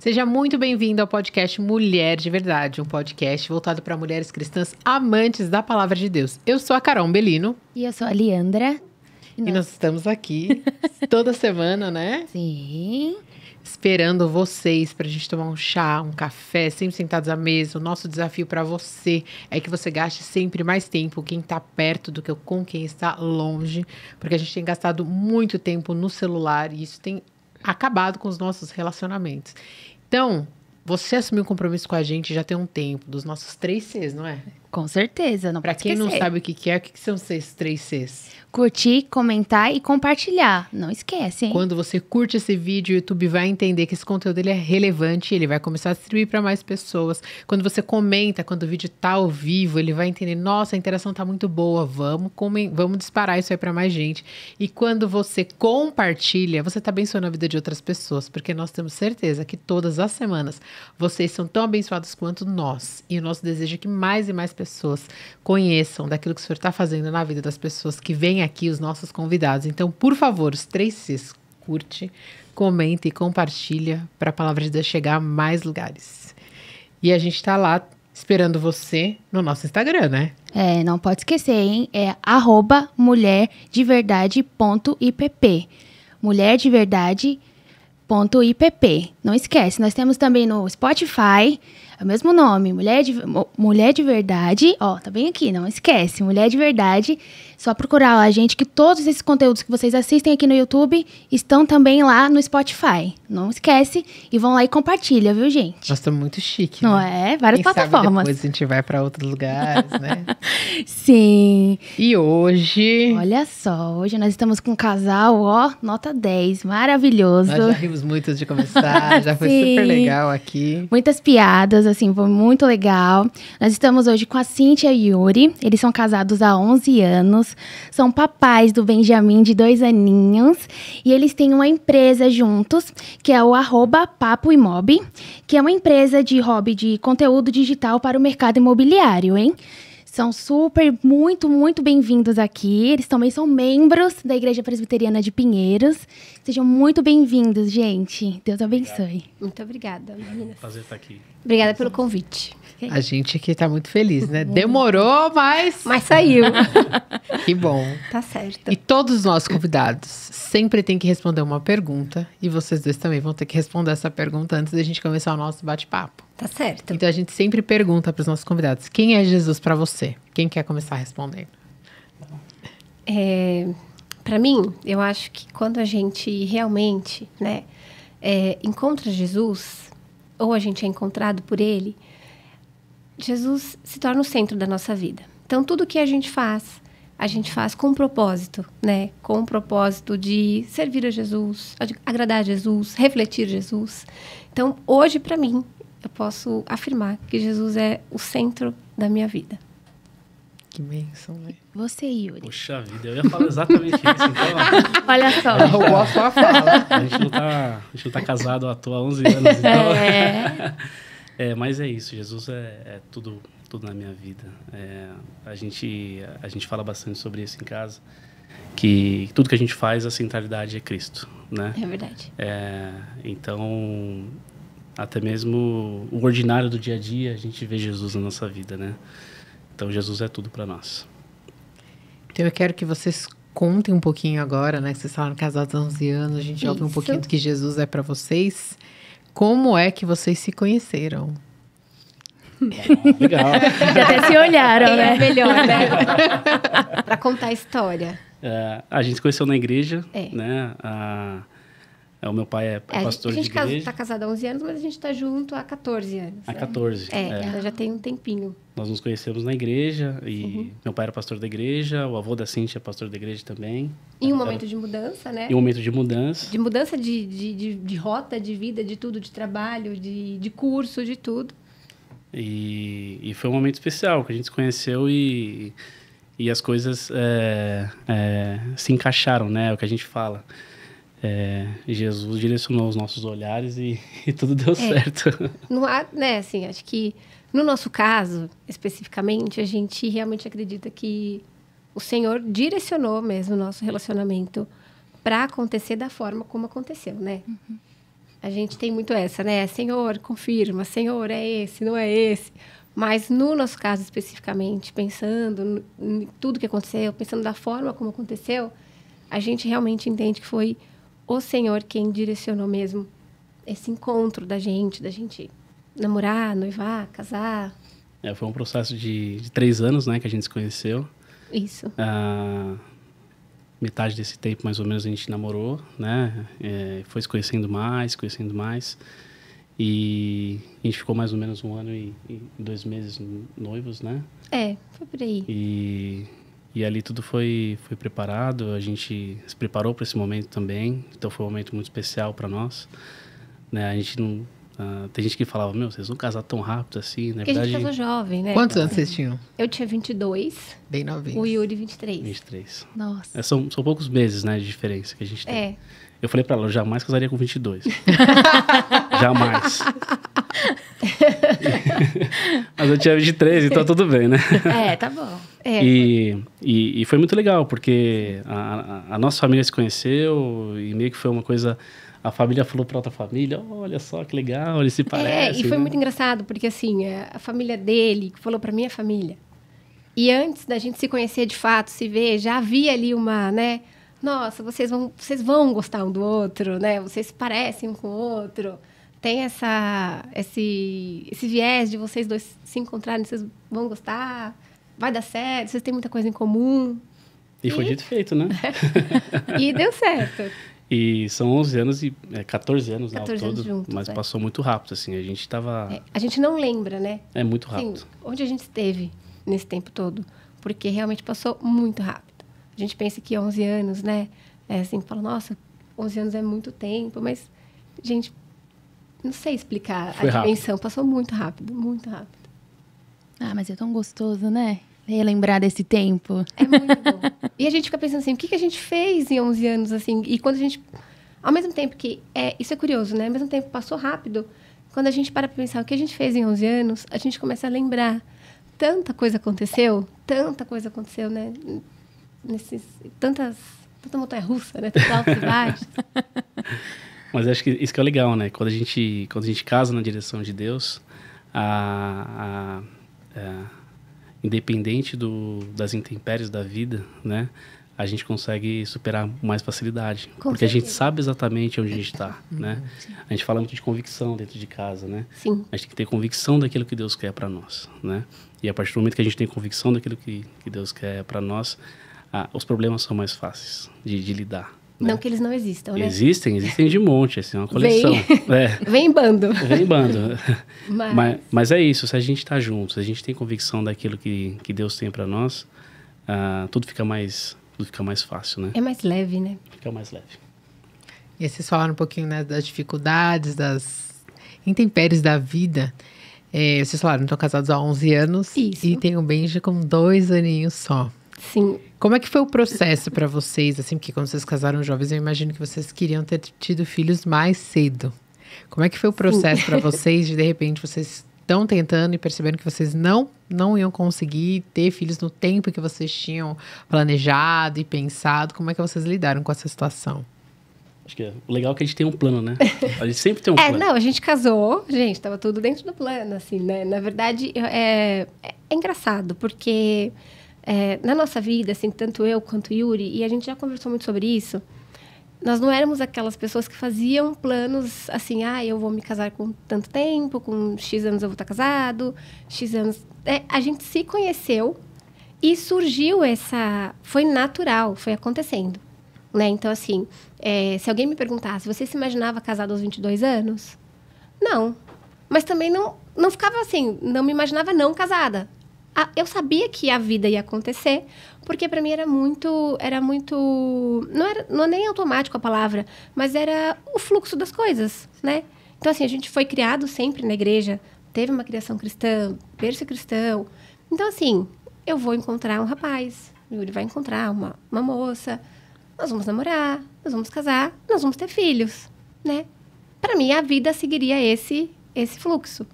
Seja muito bem-vindo ao podcast Mulher de Verdade, um podcast voltado para mulheres cristãs amantes da Palavra de Deus. Eu sou a Carol Belino. E eu sou a Leandra. E nós estamos aqui toda semana, né? Sim. Esperando vocês para a gente tomar um chá, um café, sempre sentados à mesa. O nosso desafio para você é que você gaste sempre mais tempo quem está perto do que com quem está longe, porque a gente tem gastado muito tempo no celular e isso tem acabado com os nossos relacionamentos. Então, você assumiu um compromisso com a gente já tem um tempo, dos nossos 3 Cs, não é? Com certeza, não Para pode quem esquecer. não sabe o que é, o que são esses 3 Cs? Curtir, comentar e compartilhar. Não esquece, hein? Quando você curte esse vídeo, o YouTube vai entender que esse conteúdo ele é relevante, ele vai começar a distribuir para mais pessoas. Quando você comenta, quando o vídeo está ao vivo, ele vai entender, nossa, a interação está muito boa, vamos disparar isso aí para mais gente. E quando você compartilha, você está abençoando a vida de outras pessoas, porque nós temos certeza que todas as semanas vocês são tão abençoados quanto nós. E o nosso desejo é que mais e mais pessoas conheçam daquilo que o Senhor está fazendo na vida das pessoas que vêm aqui, os nossos convidados. Então, por favor, os 3 Cs, curte, comenta e compartilha para a Palavra de Deus chegar a mais lugares. E a gente está lá esperando você no nosso Instagram, né? Não pode esquecer, hein? É @mulherdeverdade.ipp. Mulherdeverdade.ipp. Não esquece, nós temos também no Spotify, é o mesmo nome, Mulher de Verdade, tá bem aqui, não esquece, Mulher de Verdade, só procurar lá, gente, que todos esses conteúdos que vocês assistem aqui no YouTube estão também lá no Spotify, não esquece, e vão lá e compartilha, viu, gente? Nós estamos muito chique, Não né? é? Várias plataformas. Sabe depois a gente vai para outros lugares, né? Sim. E hoje... Olha só, hoje nós estamos com um casal, nota 10, maravilhoso. Nós já rimos muito de começar, já foi super legal aqui. Muitas piadas, assim, foi muito legal. Nós estamos hoje com a Cíntia e Yuri, eles são casados há 11 anos, são papais do Benjamin de 2 aninhos, e eles têm uma empresa juntos, que é o @papoimob, que é uma empresa de hobby de conteúdo digital para o mercado imobiliário, hein? São muito bem-vindos aqui. Eles também são membros da Igreja Presbiteriana de Pinheiros. Sejam muito bem-vindos, gente. Deus abençoe. Muito obrigada, meninas. Prazer estar aqui. Obrigada pelo convite. A gente aqui tá muito feliz, né? Demorou, mas saiu. Que bom. Tá certo. E todos os nossos convidados sempre têm que responder uma pergunta. E vocês dois também vão ter que responder essa pergunta antes da gente começar o nosso bate-papo. Tá certo. Então a gente sempre pergunta para os nossos convidados: quem é Jesus para você? Quem quer começar respondendo? Para mim, eu acho que quando a gente realmente, né, encontra Jesus, ou a gente é encontrado por Ele, Jesus se torna o centro da nossa vida. Então, tudo que a gente faz com um propósito, né? Com o propósito de servir a Jesus, agradar a Jesus, refletir Jesus. Então, hoje, para mim, eu posso afirmar que Jesus é o centro da minha vida. Que bênção, né? Você, Yuri. Puxa vida, eu ia falar exatamente isso. Então, Olha só. Eu gosto da fala. a gente não tá casado à toa há 11 anos. Então... mas é isso, Jesus é tudo na minha vida. A gente fala bastante sobre isso em casa, que tudo que a gente faz, a centralidade é Cristo, né? É verdade. Então, até mesmo o ordinário do dia a dia, a gente vê Jesus na nossa vida, né? Então, Jesus é tudo para nós. Então, eu quero que vocês contem um pouquinho agora, né? Que vocês falaram casados há 11 anos, a gente ouve um pouquinho do que Jesus é para vocês. Como é que vocês se conheceram? Legal. Já até se olharam, né? É melhor, né? Para contar a história. A gente se conheceu na igreja, né? O meu pai é pastor de igreja. A gente está casado há 11 anos, mas a gente está junto há 14 anos. Há 14. Já tem um tempinho. Nós nos conhecemos na igreja e meu pai era pastor da igreja, o avô da Cíntia é pastor da igreja também. Em um momento de mudança, né? Em um momento de mudança. De mudança de rota, de vida, de tudo, de trabalho, de curso, de tudo. E foi um momento especial, que a gente se conheceu e as coisas se encaixaram, né? É o que a gente fala. Jesus direcionou os nossos olhares e tudo deu certo. Não há, né, assim, acho que no nosso caso, especificamente, a gente realmente acredita que o Senhor direcionou mesmo o nosso relacionamento para acontecer da forma como aconteceu, né? A gente tem muito essa, né? Senhor, confirma. Senhor, é esse, não é esse. Mas no nosso caso especificamente, pensando em tudo que aconteceu, pensando da forma como aconteceu, a gente realmente entende que foi o Senhor quem direcionou mesmo esse encontro da gente namorar, noivar, casar. Foi um processo de 3 anos, né, que a gente se conheceu. Isso. Metade desse tempo, mais ou menos, a gente namorou, né? Foi se conhecendo mais. E a gente ficou mais ou menos 1 ano e 2 meses noivos, né? Foi por aí. E ali tudo foi preparado, a gente se preparou para esse momento também. Então foi um momento muito especial para nós, né? A gente não... tem gente que falava, vocês vão casar tão rápido assim, na Porque verdade... a gente casou jovem, né? Quantos anos vocês tinham? Eu tinha 22. Bem novinho. O Yuri, 23. 23. Nossa. São poucos meses, né, de diferença que a gente tem. Eu falei pra ela, eu jamais casaria com 22. Jamais. Mas eu tinha 23, então tudo bem, né? Tá bom. E foi muito legal, porque a nossa família se conheceu e meio que foi uma coisa... A família falou pra outra família, olha só que legal, eles se parecem. E foi né? muito engraçado, porque assim, a família dele falou pra minha família. E antes da gente se conhecer de fato, se ver, já havia ali uma, né? Nossa, vocês vão gostar um do outro, né? Vocês se parecem um com o outro. Tem esse viés de vocês dois se encontrarem, vocês vão gostar, vai dar certo, vocês têm muita coisa em comum. E foi dito e feito, né? E deu certo. E são 11 anos e 14 anos, 14 ao anos todo, juntos, mas passou muito rápido, assim, a gente tava... A gente não lembra, né? É muito rápido. Assim, onde a gente esteve nesse tempo todo, porque realmente passou muito rápido. A gente pensa que 11 anos, né? Assim, fala, nossa, 11 anos é muito tempo, mas, gente, não sei explicar Foi a dimensão. rápido. Passou muito rápido, muito rápido. Mas é tão gostoso, né? Relembrar desse tempo. É muito bom. E a gente fica pensando assim, o que a gente fez em 11 anos, assim? E quando a gente... Ao mesmo tempo que... isso é curioso, né? Ao mesmo tempo passou rápido. Quando a gente para pensar o que a gente fez em 11 anos, a gente começa a lembrar. Tanta coisa aconteceu, né? Tanta montanha-russa, né? Tanta altos e baixos. Mas acho que isso que é legal, né? Quando a gente casa na direção de Deus, independente das intempéries da vida, né? A gente consegue superar com mais facilidade. Porque a gente sabe exatamente onde a gente está, né? A gente fala muito de convicção dentro de casa, né? Sim. A gente tem que ter convicção daquilo que Deus quer para nós, né? E a partir do momento que a gente tem convicção daquilo que Deus quer para nós, os problemas são mais fáceis de lidar. Né? Não que eles não existam, né? Existem de monte, assim, uma coleção. Vem em bando. Vem em bando. Mas é isso, se a gente está junto, se a gente tem convicção daquilo que Deus tem para nós, tudo fica mais fácil, né? É mais leve, né? Fica mais leve. E aí vocês falaram um pouquinho, né, das dificuldades, das intempéries da vida. Vocês falaram, estão casados há 11 anos. Isso. E tem o Benji com 2 aninhos só. Sim. Como é que foi o processo para vocês, assim, porque quando vocês casaram jovens, eu imagino que vocês queriam ter tido filhos mais cedo. Como é que foi o processo para vocês de repente, vocês estão tentando e percebendo que vocês não iam conseguir ter filhos no tempo que vocês tinham planejado e pensado? Como é que vocês lidaram com essa situação? Acho que o legal é que a gente tem um plano, né? A gente sempre tem um plano. Não, a gente casou, gente, tava tudo dentro do plano, assim, né? Na verdade, é engraçado, porque na nossa vida, assim, tanto eu quanto o Yuri, e a gente já conversou muito sobre isso, nós não éramos aquelas pessoas que faziam planos assim, eu vou me casar com tanto tempo, com X anos eu vou estar casado, X anos... a gente se conheceu e surgiu foi natural, foi acontecendo, né? Então, assim, se alguém me perguntasse, você se imaginava casado aos 22 anos? Não. Mas também não ficava assim, não me imaginava não casada. Eu sabia que a vida ia acontecer, porque para mim era muito, não é nem automático a palavra, mas era o fluxo das coisas, né? Então, assim, a gente foi criado sempre na igreja, teve uma criação cristã, berço cristão. Então, assim, eu vou encontrar um rapaz, o Yuri vai encontrar uma moça, nós vamos namorar, nós vamos casar, nós vamos ter filhos, né? Para mim, a vida seguiria esse fluxo.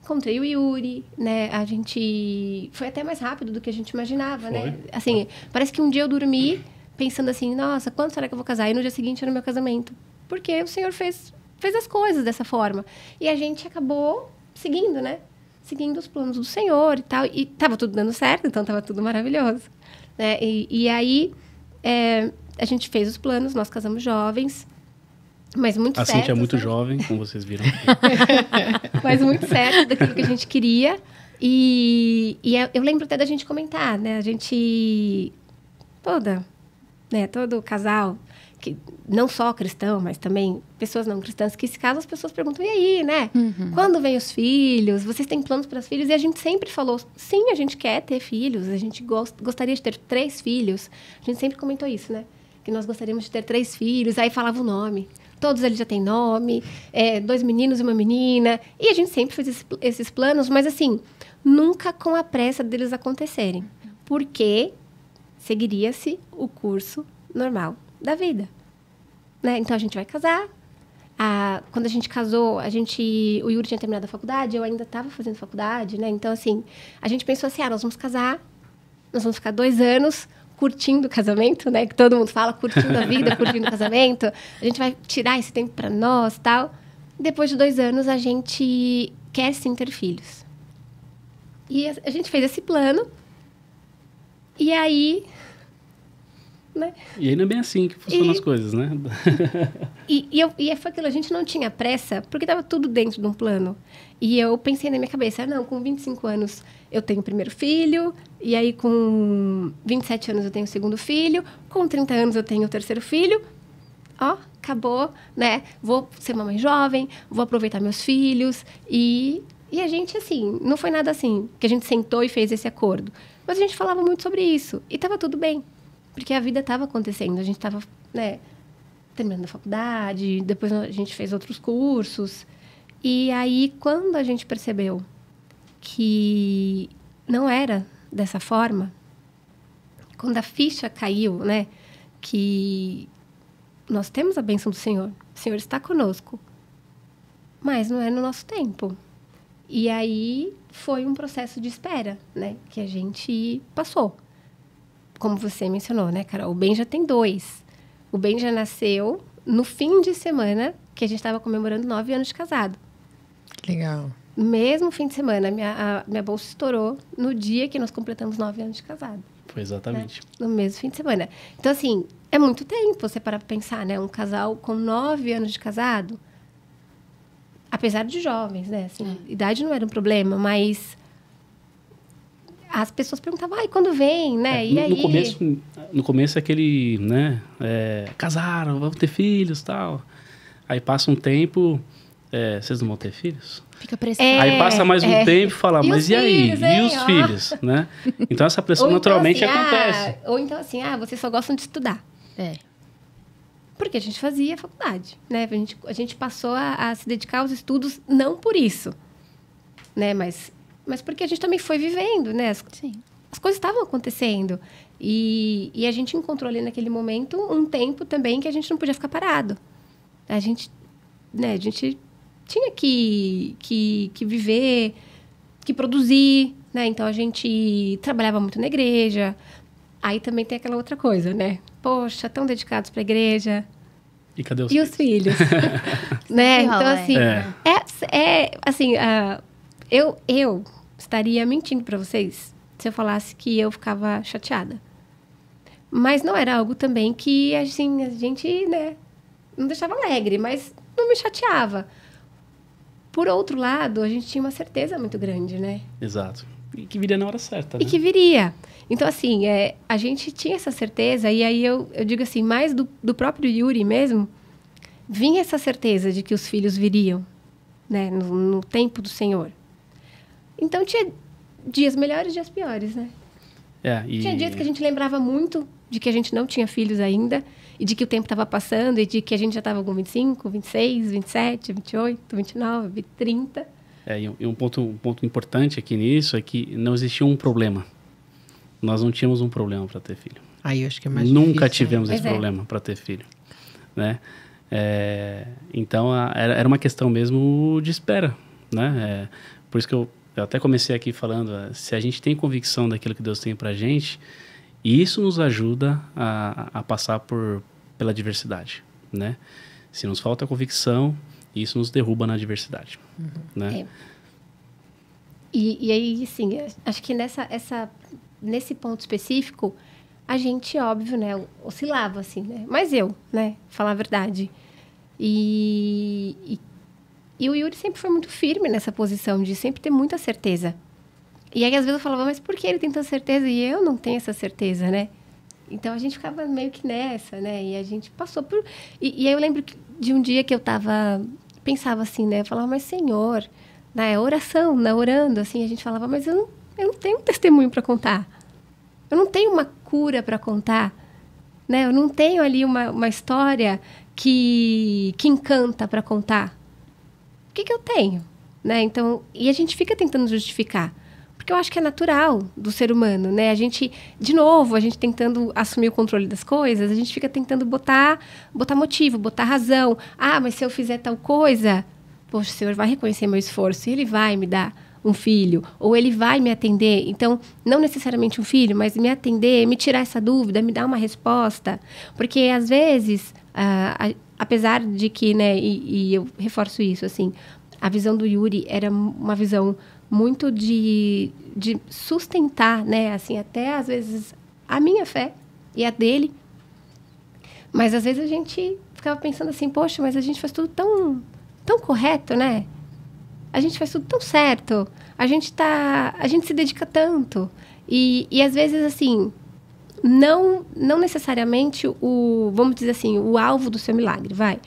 Encontrei o Yuri, né? A gente... Foi até mais rápido do que a gente imaginava, né? Assim, parece que um dia eu dormi pensando assim, nossa, quando será que eu vou casar? E no dia seguinte era o meu casamento. Porque o Senhor fez fez as coisas dessa forma. E a gente acabou seguindo, né? Seguindo os planos do Senhor e tal. E tava tudo dando certo, então tava tudo maravilhoso. Né? E aí, a gente fez os planos, nós casamos jovens, mas muito certo. A Cíntia é muito jovem, como vocês viram. Mas muito certo daquilo que a gente queria. E eu lembro até da gente comentar, né? A gente... Todo casal, que não só cristão, mas também pessoas não cristãs, que se casam, as pessoas perguntam, e aí, né? Quando vem os filhos? Vocês têm planos para os filhos? E a gente sempre falou, sim, a gente quer ter filhos, a gente gostaria de ter 3 filhos. A gente sempre comentou isso, né? Que nós gostaríamos de ter 3 filhos, aí falava o nome. Todos eles já têm nome, 2 meninos e uma menina. E a gente sempre fez esses planos, mas assim, nunca com a pressa deles acontecerem. Porque seguiria-se o curso normal da vida. Né? Então, a gente vai casar. Quando a gente casou, o Yuri tinha terminado a faculdade, eu ainda estava fazendo faculdade, né? Então, assim, a gente pensou assim, nós vamos casar, nós vamos ficar 2 anos curtindo o casamento, né? Que todo mundo fala, curtindo a vida, curtindo o casamento. A gente vai tirar esse tempo para nós e tal. Depois de 2 anos, a gente quer sim ter filhos. E a gente fez esse plano. E aí... Né? E aí não é bem assim que funcionam as coisas, né? E foi aquilo, a gente não tinha pressa, porque estava tudo dentro de um plano. E eu pensei na minha cabeça, não, com 25 anos eu tenho o primeiro filho, e aí com 27 anos eu tenho o segundo filho, com 30 anos eu tenho o terceiro filho. Ó, acabou, né? Vou ser uma mãe jovem, vou aproveitar meus filhos. E a gente, assim, não foi nada assim, que a gente sentou e fez esse acordo. Mas a gente falava muito sobre isso, e estava tudo bem. Porque a vida estava acontecendo, a gente estava, né, terminando a faculdade, depois a gente fez outros cursos. E aí, quando a gente percebeu que não era dessa forma, quando a ficha caiu, né, que nós temos a bênção do Senhor, o Senhor está conosco, mas não é no nosso tempo. E aí foi um processo de espera, né, que a gente passou. Como você mencionou, né, Carol? O Ben já tem 2. O Ben já nasceu no fim de semana que a gente estava comemorando 9 anos de casado. Legal. No mesmo fim de semana, a minha bolsa estourou no dia que nós completamos 9 anos de casado. Foi exatamente. Né? No mesmo fim de semana. Então, assim, é muito tempo você parar para pensar, né? Um casal com 9 anos de casado, apesar de jovens, né? Assim, idade não era um problema, mas... As pessoas perguntavam, quando vem, né? E aí? No começo é aquele, né? Casaram, vamos ter filhos e tal. Aí passa um tempo, vocês não vão ter filhos? Fica pressão. Aí passa mais um tempo e fala, mas e aí? Filhos, hein? E os filhos, né? Então essa pressão naturalmente acontece. Ou então assim, vocês só gostam de estudar. Porque a gente fazia faculdade, né? A gente passou a se dedicar aos estudos, não por isso, né? Mas porque a gente também foi vivendo, né? As coisas estavam acontecendo. E a gente encontrou ali naquele momento um tempo também que a gente não podia ficar parado. A gente tinha que viver, que produzir, né? Então, a gente trabalhava muito na igreja. Aí também tem aquela outra coisa, né? Poxa, tão dedicados para a igreja. E cadê os filhos? Os filhos? Né? Então, assim... assim, eu estaria mentindo para vocês se eu falasse que eu ficava chateada. Mas não era algo também que, assim, a gente, né, não deixava alegre, mas não me chateava. Por outro lado, a gente tinha uma certeza muito grande, né? Exato. E que viria na hora certa, né? E que viria. Então, assim, a gente tinha essa certeza, e aí eu digo assim, mais do próprio Yuri mesmo, vinha essa certeza de que os filhos viriam, né, no tempo do Senhor. Então, tinha dias melhores e dias piores, né? Tinha dias que a gente lembrava muito de que a gente não tinha filhos ainda, e de que o tempo estava passando, e de que a gente já estava com 25, 26, 27, 28, 29, 30. E um ponto importante aqui nisso é que não existia um problema. Nós não tínhamos um problema para ter filho. Aí eu acho que é mais Nunca difícil, tivemos esse problema para ter filho, né? Então, era uma questão mesmo de espera, né? Por isso que eu até comecei aqui falando, se a gente tem convicção daquilo que Deus tem pra gente, isso nos ajuda a passar pela adversidade, né? Se nos falta convicção, E isso nos derruba na adversidade, né? E aí, assim, acho que nesse ponto específico, a gente, óbvio, né, oscilava, assim, né? Mas né, falar a verdade. E o Yuri sempre foi muito firme nessa posição de sempre ter muita certeza. E aí, às vezes, eu falava, mas por que ele tem tanta certeza e eu não tenho essa certeza, né? Então, a gente ficava meio que nessa, né? E a gente passou por... E aí, eu lembro de um dia que eu pensava assim, né? Eu falava, mas Senhor, na oração, orando, assim, a gente falava, mas eu não tenho um testemunho para contar. Eu não tenho uma cura para contar, né? Eu não tenho ali uma história que encanta para contar. O que eu tenho, né? Então, e a gente fica tentando justificar. Porque eu acho que é natural do ser humano, né? A gente, de novo, a gente tentando assumir o controle das coisas, a gente fica tentando botar motivo, botar razão. Ah, mas se eu fizer tal coisa, poxa, o Senhor vai reconhecer meu esforço e Ele vai me dar um filho, ou Ele vai me atender. Então, não necessariamente um filho, mas me atender, me tirar essa dúvida, me dar uma resposta. Porque, às vezes, apesar de que, né, e eu reforço isso, assim, a visão do Yuri era uma visão muito de sustentar, né, assim, até às vezes a minha fé e a dele. Mas às vezes a gente ficava pensando assim, poxa, mas a gente faz tudo tão correto, né? A gente faz tudo tão certo. A gente se dedica tanto. E às vezes, assim, não necessariamente vamos dizer assim, o alvo do seu milagre, vai.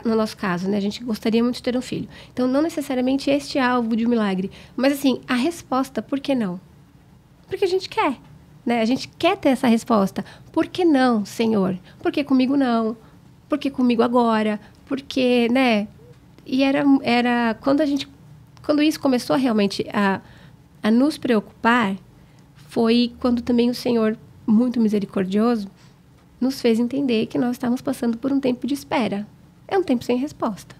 No nosso caso, né? A gente gostaria muito de ter um filho. Então, não necessariamente este alvo de um milagre. Mas, assim, a resposta, por que não? Porque a gente quer, né? A gente quer ter essa resposta. Por que não, Senhor? Por que comigo não? Por que comigo agora? Porque, né? E era quando isso começou realmente a nos preocupar, foi quando também o Senhor, muito misericordioso, nos fez entender que nós estávamos passando por um tempo de espera. É um tempo sem resposta.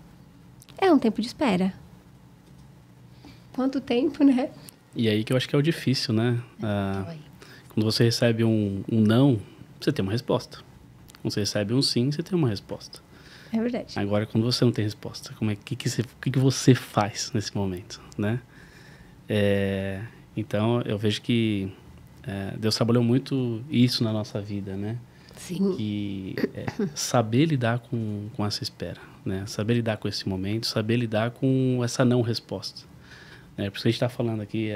É um tempo de espera. Quanto tempo, né? E aí que eu acho que é o difícil, né? Quando você recebe um não, você tem uma resposta. Quando você recebe um sim, você tem uma resposta. É verdade. Agora, quando você não tem resposta, que você faz nesse momento, né? Então, eu vejo que Deus trabalhou muito isso na nossa vida, né? Sim. E saber lidar com essa espera, né? Saber lidar com esse momento, saber lidar com essa não resposta. Por isso que a gente está falando aqui,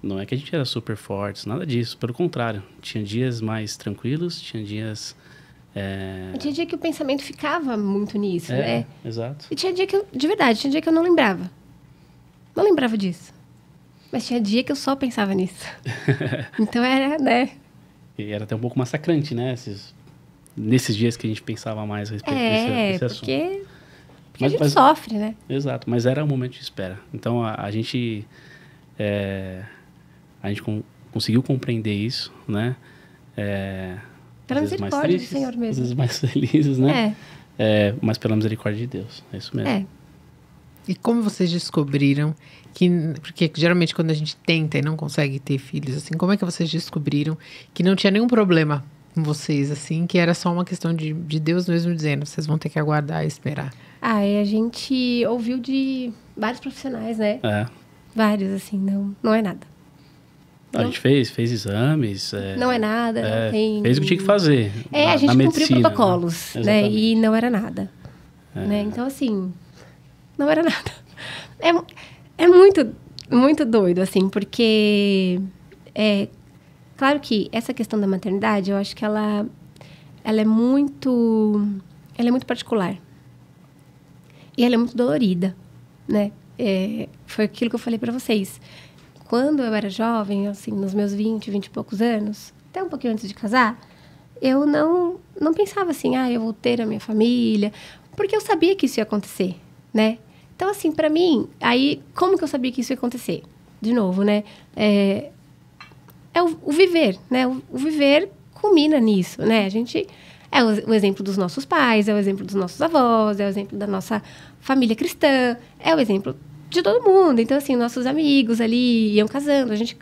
não é que a gente era super fortes, nada disso. Pelo contrário, tinha dias mais tranquilos, tinha dias... Tinha dia que o pensamento ficava muito nisso, né? Exato. E tinha dia que de verdade, tinha dia que eu não lembrava. Não lembrava disso. Mas tinha dia que eu só pensava nisso. Então era, né? E era até um pouco massacrante, né? Nesses dias que a gente pensava mais a respeito desse assunto. Porque a gente sofre, né? Exato, mas era um momento de espera. Então a gente conseguiu compreender isso, né? Pela misericórdia do Senhor mesmo. Às vezes mais felizes, né? Mas pela misericórdia de Deus. É isso mesmo. E como vocês descobriram porque geralmente quando a gente tenta e não consegue ter filhos, assim, como é que vocês descobriram que não tinha nenhum problema com vocês, assim, que era só uma questão de Deus mesmo dizendo, vocês vão ter que aguardar e esperar? E a gente ouviu de vários profissionais, né? Vários, assim, não é nada. A gente fez exames. Não é nada, não tem... Fez o que tinha que fazer. A gente cumpriu protocolos, né? E não era nada. É. Né? Então, assim, não era nada. É muito, muito doido, assim, porque... Claro que essa questão da maternidade, eu acho que ela é muito particular. E ela é muito dolorida, né? Foi aquilo que eu falei para vocês. Quando eu era jovem, assim, nos meus 20 e poucos anos, até um pouquinho antes de casar, eu não pensava assim, eu vou ter a minha família, porque eu sabia que isso ia acontecer, né? Então, assim, para mim, aí, como que eu sabia que isso ia acontecer? De novo, né? O viver, né? O viver culmina nisso, né? A gente... É o exemplo dos nossos pais, é o exemplo dos nossos avós, é o exemplo da nossa família cristã, é o exemplo de todo mundo. Então, assim, nossos amigos ali iam casando. A gente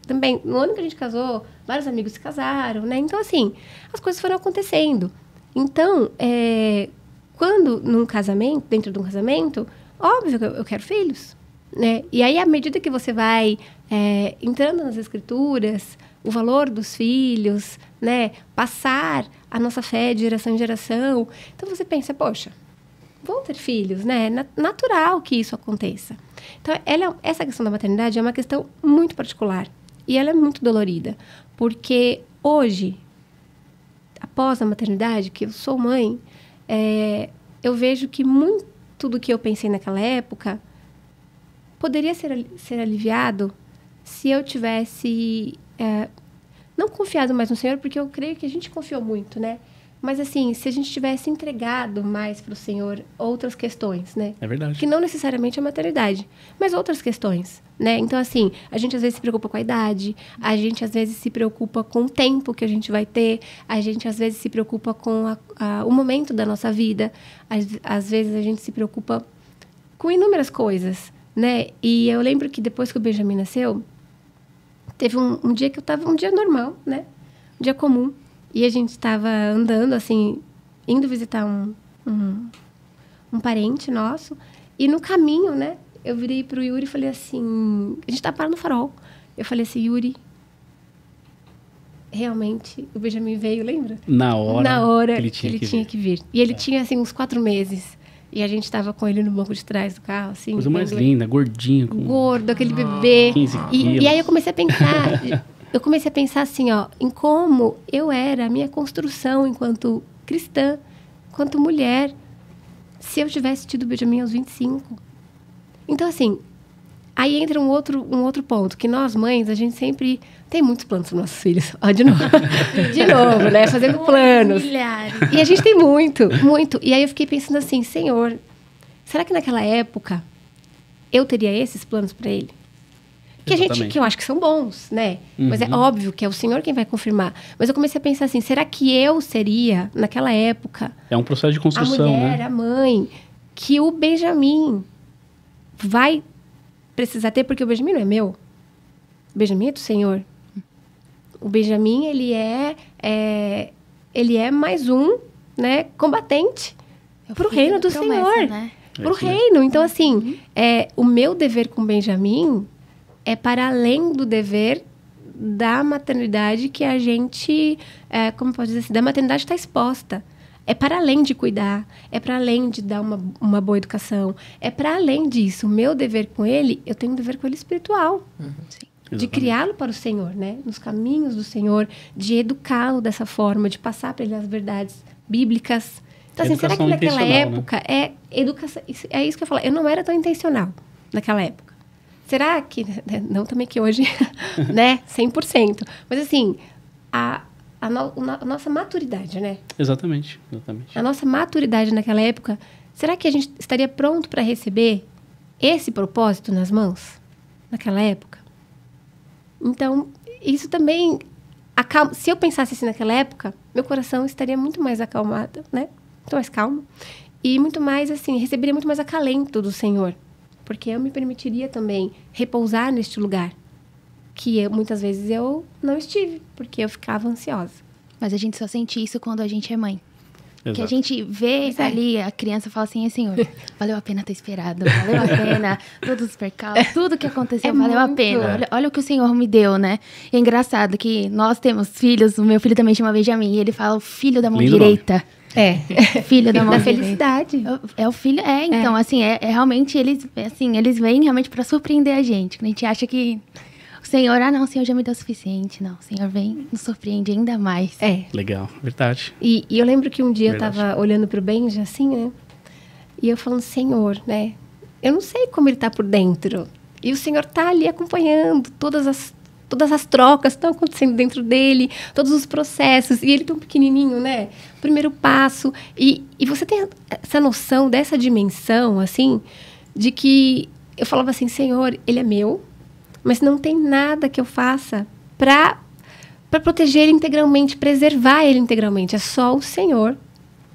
também, no ano que a gente casou, vários amigos se casaram, né? Então, assim, as coisas foram acontecendo. Então, quando dentro de um casamento, óbvio que eu quero filhos, né? E aí, à medida que você vai entrando nas escrituras, o valor dos filhos, né? Passar a nossa fé de geração em geração. Então, você pensa, poxa, vão ter filhos, né? Natural que isso aconteça. Então, essa questão da maternidade é uma questão muito particular. E ela é muito dolorida. Porque hoje, após a maternidade, que eu sou mãe, eu vejo que muito do que eu pensei naquela época poderia ser aliviado se eu tivesse não confiado mais no Senhor, porque eu creio que a gente confiou muito, né? Mas assim, se a gente tivesse entregado mais para o Senhor outras questões, né? É verdade. Que não necessariamente a maternidade, mas outras questões, né? Então, assim, a gente às vezes se preocupa com a idade, a gente às vezes se preocupa com o tempo que a gente vai ter, a gente às vezes se preocupa com o momento da nossa vida, às vezes a gente se preocupa com inúmeras coisas, né? E eu lembro que depois que o Benjamin nasceu, teve um dia que eu estava, um dia normal, né? Um dia comum. E a gente estava andando, assim, indo visitar um parente nosso. E no caminho, né, eu virei pro Yuri e falei assim... A gente estava parando no farol. Eu falei assim, Yuri, realmente, o Benjamin veio, lembra? Na hora que ele tinha que vir. E ele tinha, assim, uns 4 meses. E a gente estava com ele no banco de trás do carro, assim. Coisa mais linda, gordinho. Gordo, aquele bebê. 15 quilos. E aí eu comecei a pensar... Eu comecei a pensar assim, ó, em como eu era, a minha construção enquanto cristã, enquanto mulher, se eu tivesse tido o Benjamin aos 25. Então, assim, aí entra um outro ponto, que nós mães, a gente sempre tem muitos planos para nossos filhos. Ó, de novo, né? Fazendo planos. Milhares. E a gente tem muito, muito. E aí eu fiquei pensando assim, Senhor, será que naquela época eu teria esses planos para ele? Que eu acho que são bons, né? Uhum. Mas é óbvio que é o Senhor quem vai confirmar. Mas eu comecei a pensar assim, será que eu seria, naquela época... É um processo de construção, a mulher, né? A mãe, que o Benjamin vai precisar ter, porque o Benjamin não é meu. O Benjamin é do Senhor. O Benjamin, ele é mais um, né, combatente para o reino do Senhor. Né? Para o reino. Então, assim, o meu dever com o Benjamin... é para além do dever da maternidade que a gente, como pode dizer assim, da maternidade está exposta. É para além de cuidar, é para além de dar uma boa educação, é para além disso. O meu dever com ele, eu tenho um dever com ele espiritual. Sim. De criá-lo para o Senhor, né? Nos caminhos do Senhor, de educá-lo dessa forma, de passar para ele as verdades bíblicas. Então, assim, será que naquela época, né? Educação, é isso que eu falo, eu não era tão intencional naquela época. Será que... Não também que hoje, né? 100%. Mas, assim, a nossa maturidade, né? Exatamente. A nossa maturidade naquela época, será que a gente estaria pronto para receber esse propósito nas mãos? Naquela época? Então, isso também... Se eu pensasse assim naquela época, meu coração estaria muito mais acalmado, né? Muito mais calmo. E muito mais, assim, receberia muito mais acalento do Senhor. Porque eu me permitiria também repousar neste lugar. Que muitas vezes eu não estive, porque eu ficava ansiosa. Mas a gente só sente isso quando a gente é mãe. Exato. Que a gente vê ali, a criança fala assim, Senhor, valeu a pena ter esperado, valeu a pena, todos os percalços, tudo que aconteceu valeu a pena. Olha o que o Senhor me deu, né? E é engraçado que nós temos filhos, o meu filho também chama Benjamin, e ele fala o filho da mão Lindo direita. Nome. Filho da mão da direita. felicidade. É o filho, então, assim, realmente, eles vêm realmente para surpreender a gente. A gente acha que o Senhor, o Senhor já me deu o suficiente. Não, o Senhor vem, nos surpreende ainda mais. Legal, verdade. E eu lembro que um dia eu tava olhando pro Benja, assim, né? E eu falando, Senhor, né? Eu não sei como ele tá por dentro. E o Senhor tá ali acompanhando todas as trocas que estão acontecendo dentro dele, todos os processos, e ele tão pequenininho, né? Primeiro passo, e você tem essa noção dessa dimensão, assim, de que eu falava assim, Senhor, ele é meu, mas não tem nada que eu faça para proteger ele integralmente, preservar ele integralmente, é só o Senhor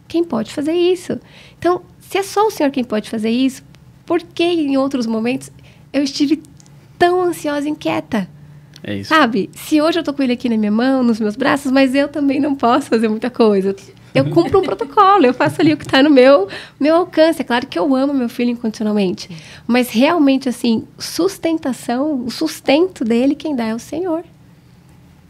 quem pode fazer isso. Então, se é só o Senhor quem pode fazer isso, por que em outros momentos eu estive tão ansiosa e inquieta? É isso. Sabe? Se hoje eu tô com ele aqui na minha mão, nos meus braços, mas eu também não posso fazer muita coisa. Eu cumpro um protocolo, eu faço ali o que está no meu alcance. É claro que eu amo meu filho incondicionalmente. Mas realmente, assim, sustentação, o sustento dele, quem dá é o Senhor.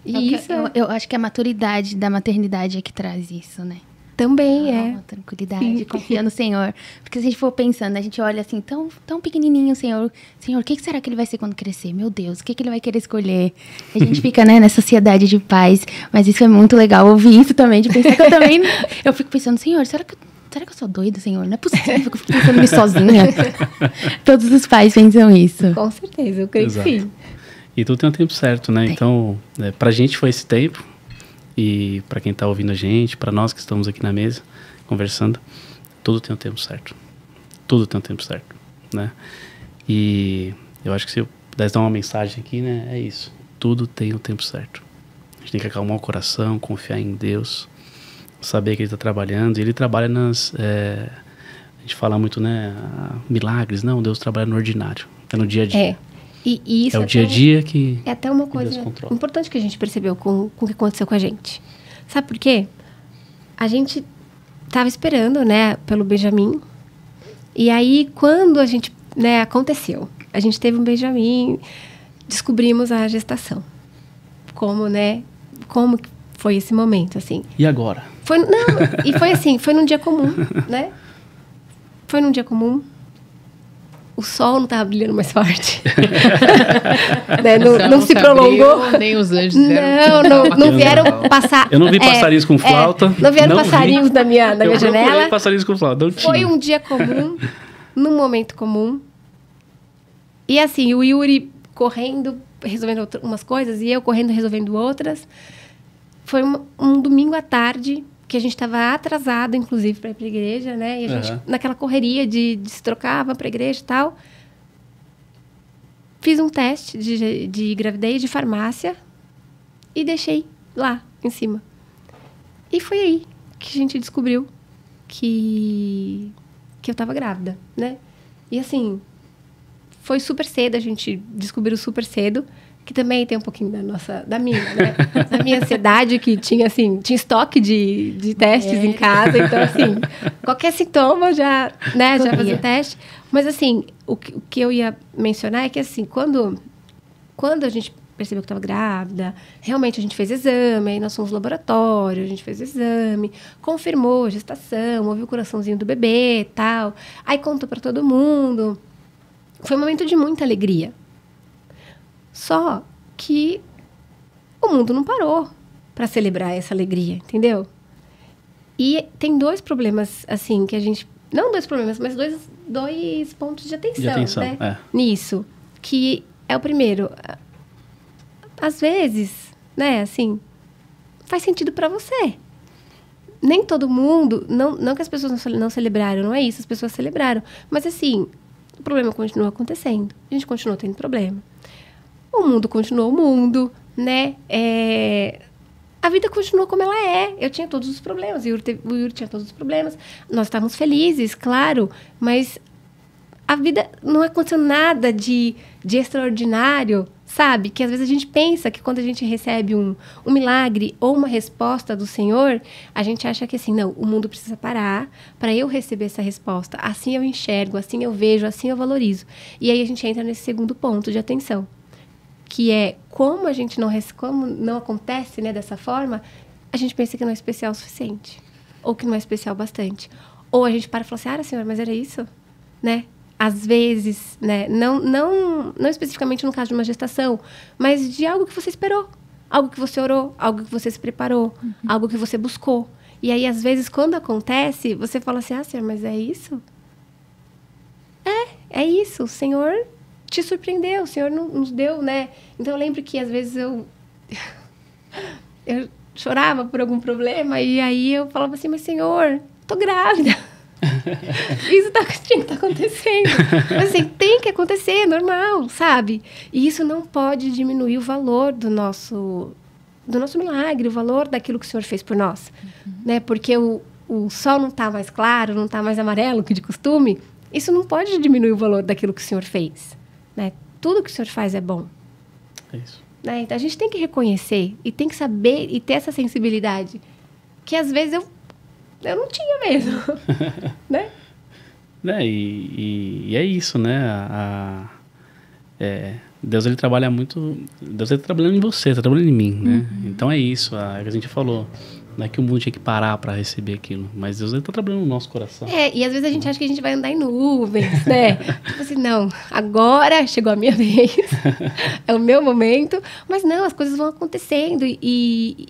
E eu acho que a maturidade da maternidade é que traz isso, né? Também é. Tranquilidade, confia no Senhor. Porque se a gente for pensando, a gente olha assim, tão pequenininho, Senhor, o que será que ele vai ser quando crescer? Meu Deus, o que ele vai querer escolher? A gente fica, né, nessa sociedade de pais. Mas isso é muito legal, ouvir isso também, de pensar que eu fico pensando, Senhor, será que eu sou doida, Senhor? Não é possível, eu fico pensando nisso sozinha. Todos os pais pensam isso. Com certeza, eu creio que sim. E tudo tem um tempo certo, né? Tem. Então, pra gente foi esse tempo. E para quem está ouvindo a gente, para nós que estamos aqui na mesa, conversando, tudo tem um tempo certo. Tudo tem um tempo certo, né? E eu acho que se eu pudesse dar uma mensagem aqui, né? É isso. Tudo tem o tempo certo. A gente tem que acalmar o coração, confiar em Deus, saber que Ele está trabalhando. E Ele trabalha a gente fala muito, né? Milagres. Não, Deus trabalha no ordinário. É no dia a dia. E isso é o dia a dia que é até uma coisa importante que a gente percebeu com o que aconteceu com a gente. Sabe por quê? A gente estava esperando, né, pelo Benjamin. E aí, quando a gente, né, aconteceu, a gente teve um Benjamin, descobrimos a gestação. Como foi esse momento, assim. E agora? Foi assim, foi num dia comum, né? Foi num dia comum. O sol não estava brilhando mais forte. Né? Não se prolongou. Abriu, nem os anjos não vieram passar. Eu não vi passarinhos com flauta. Não vieram passarinhos na minha janela. Não vi passarinhos com flauta. Não tinha. Foi um dia comum, num momento comum. E assim, o Yuri correndo, resolvendo umas coisas, e eu correndo, resolvendo outras. Foi um domingo à tarde, que a gente estava atrasado, inclusive, para ir para a igreja, né? E a gente, naquela correria de se trocar, para a igreja e tal. Fiz um teste de gravidez de farmácia e deixei lá, em cima. E foi aí que a gente descobriu que eu estava grávida, né? E assim, foi super cedo, a gente descobriu super cedo. Que também tem um pouquinho da minha, né? Da minha ansiedade, que tinha estoque de testes em casa. Então, assim, qualquer sintoma já fazia teste. Mas, assim, o que eu ia mencionar é que, assim, quando a gente percebeu que estava grávida, realmente a gente fez exame, aí nós fomos no laboratório, a gente fez exame, confirmou a gestação, ouviu o coraçãozinho do bebê e tal. Aí contou para todo mundo. Foi um momento de muita alegria. Só que o mundo não parou para celebrar essa alegria, entendeu? E tem dois problemas, assim, que a gente... Não dois problemas, mas dois pontos de atenção, né? Nisso. Que é o primeiro. Às vezes, né, assim, faz sentido para você. Nem todo mundo... Não que as pessoas não celebraram, não é isso. As pessoas celebraram. Mas, assim, o problema continua acontecendo. A gente continua tendo problema. O mundo continuou o mundo, né? A vida continuou como ela é. Eu tinha todos os problemas, o Yuri tinha todos os problemas. Nós estávamos felizes, claro, mas a vida não aconteceu nada de extraordinário, sabe? Que às vezes a gente pensa que quando a gente recebe um milagre ou uma resposta do Senhor, a gente acha que assim, não, o mundo precisa parar para eu receber essa resposta. Assim eu enxergo, assim eu vejo, assim eu valorizo. E aí a gente entra nesse segundo ponto de atenção. Que é como a gente como não acontece, né, dessa forma, a gente pensa que não é especial o suficiente. Ou que não é especial bastante. Ou a gente para e fala assim, Senhor, mas era isso? Né? Às vezes, né, não especificamente no caso de uma gestação, mas de algo que você esperou. Algo que você orou, algo que você se preparou, algo que você buscou. E aí, às vezes, quando acontece, você fala assim, Senhor, mas é isso? É isso. O Senhor... te surpreendeu, o Senhor nos deu, né? Então, eu lembro que, às vezes, eu chorava por algum problema e aí eu falava assim, mas, Senhor, tô grávida. Isso tinha que estar acontecendo. Mas, assim, tem que acontecer, é normal, sabe? E isso não pode diminuir o valor do nosso milagre, o valor daquilo que o Senhor fez por nós. Né? Porque o sol não está mais claro, não está mais amarelo que de costume. Isso não pode diminuir o valor daquilo que o Senhor fez. Né? Tudo que o Senhor faz é bom. É isso. Né? Então, a gente tem que reconhecer e tem que saber e ter essa sensibilidade. Que, às vezes, eu não tinha mesmo, né? E é isso, né? Deus, ele trabalha muito... Deus, ele tá trabalhando em você, tá trabalhando em mim, né? Então é isso, é o que a gente falou. Não é que o mundo tinha que parar para receber aquilo, mas Deus, ele tá trabalhando no nosso coração. E às vezes a gente acha que a gente vai andar em nuvens, né? Tipo assim, não, agora chegou a minha vez, é o meu momento, mas não, as coisas vão acontecendo e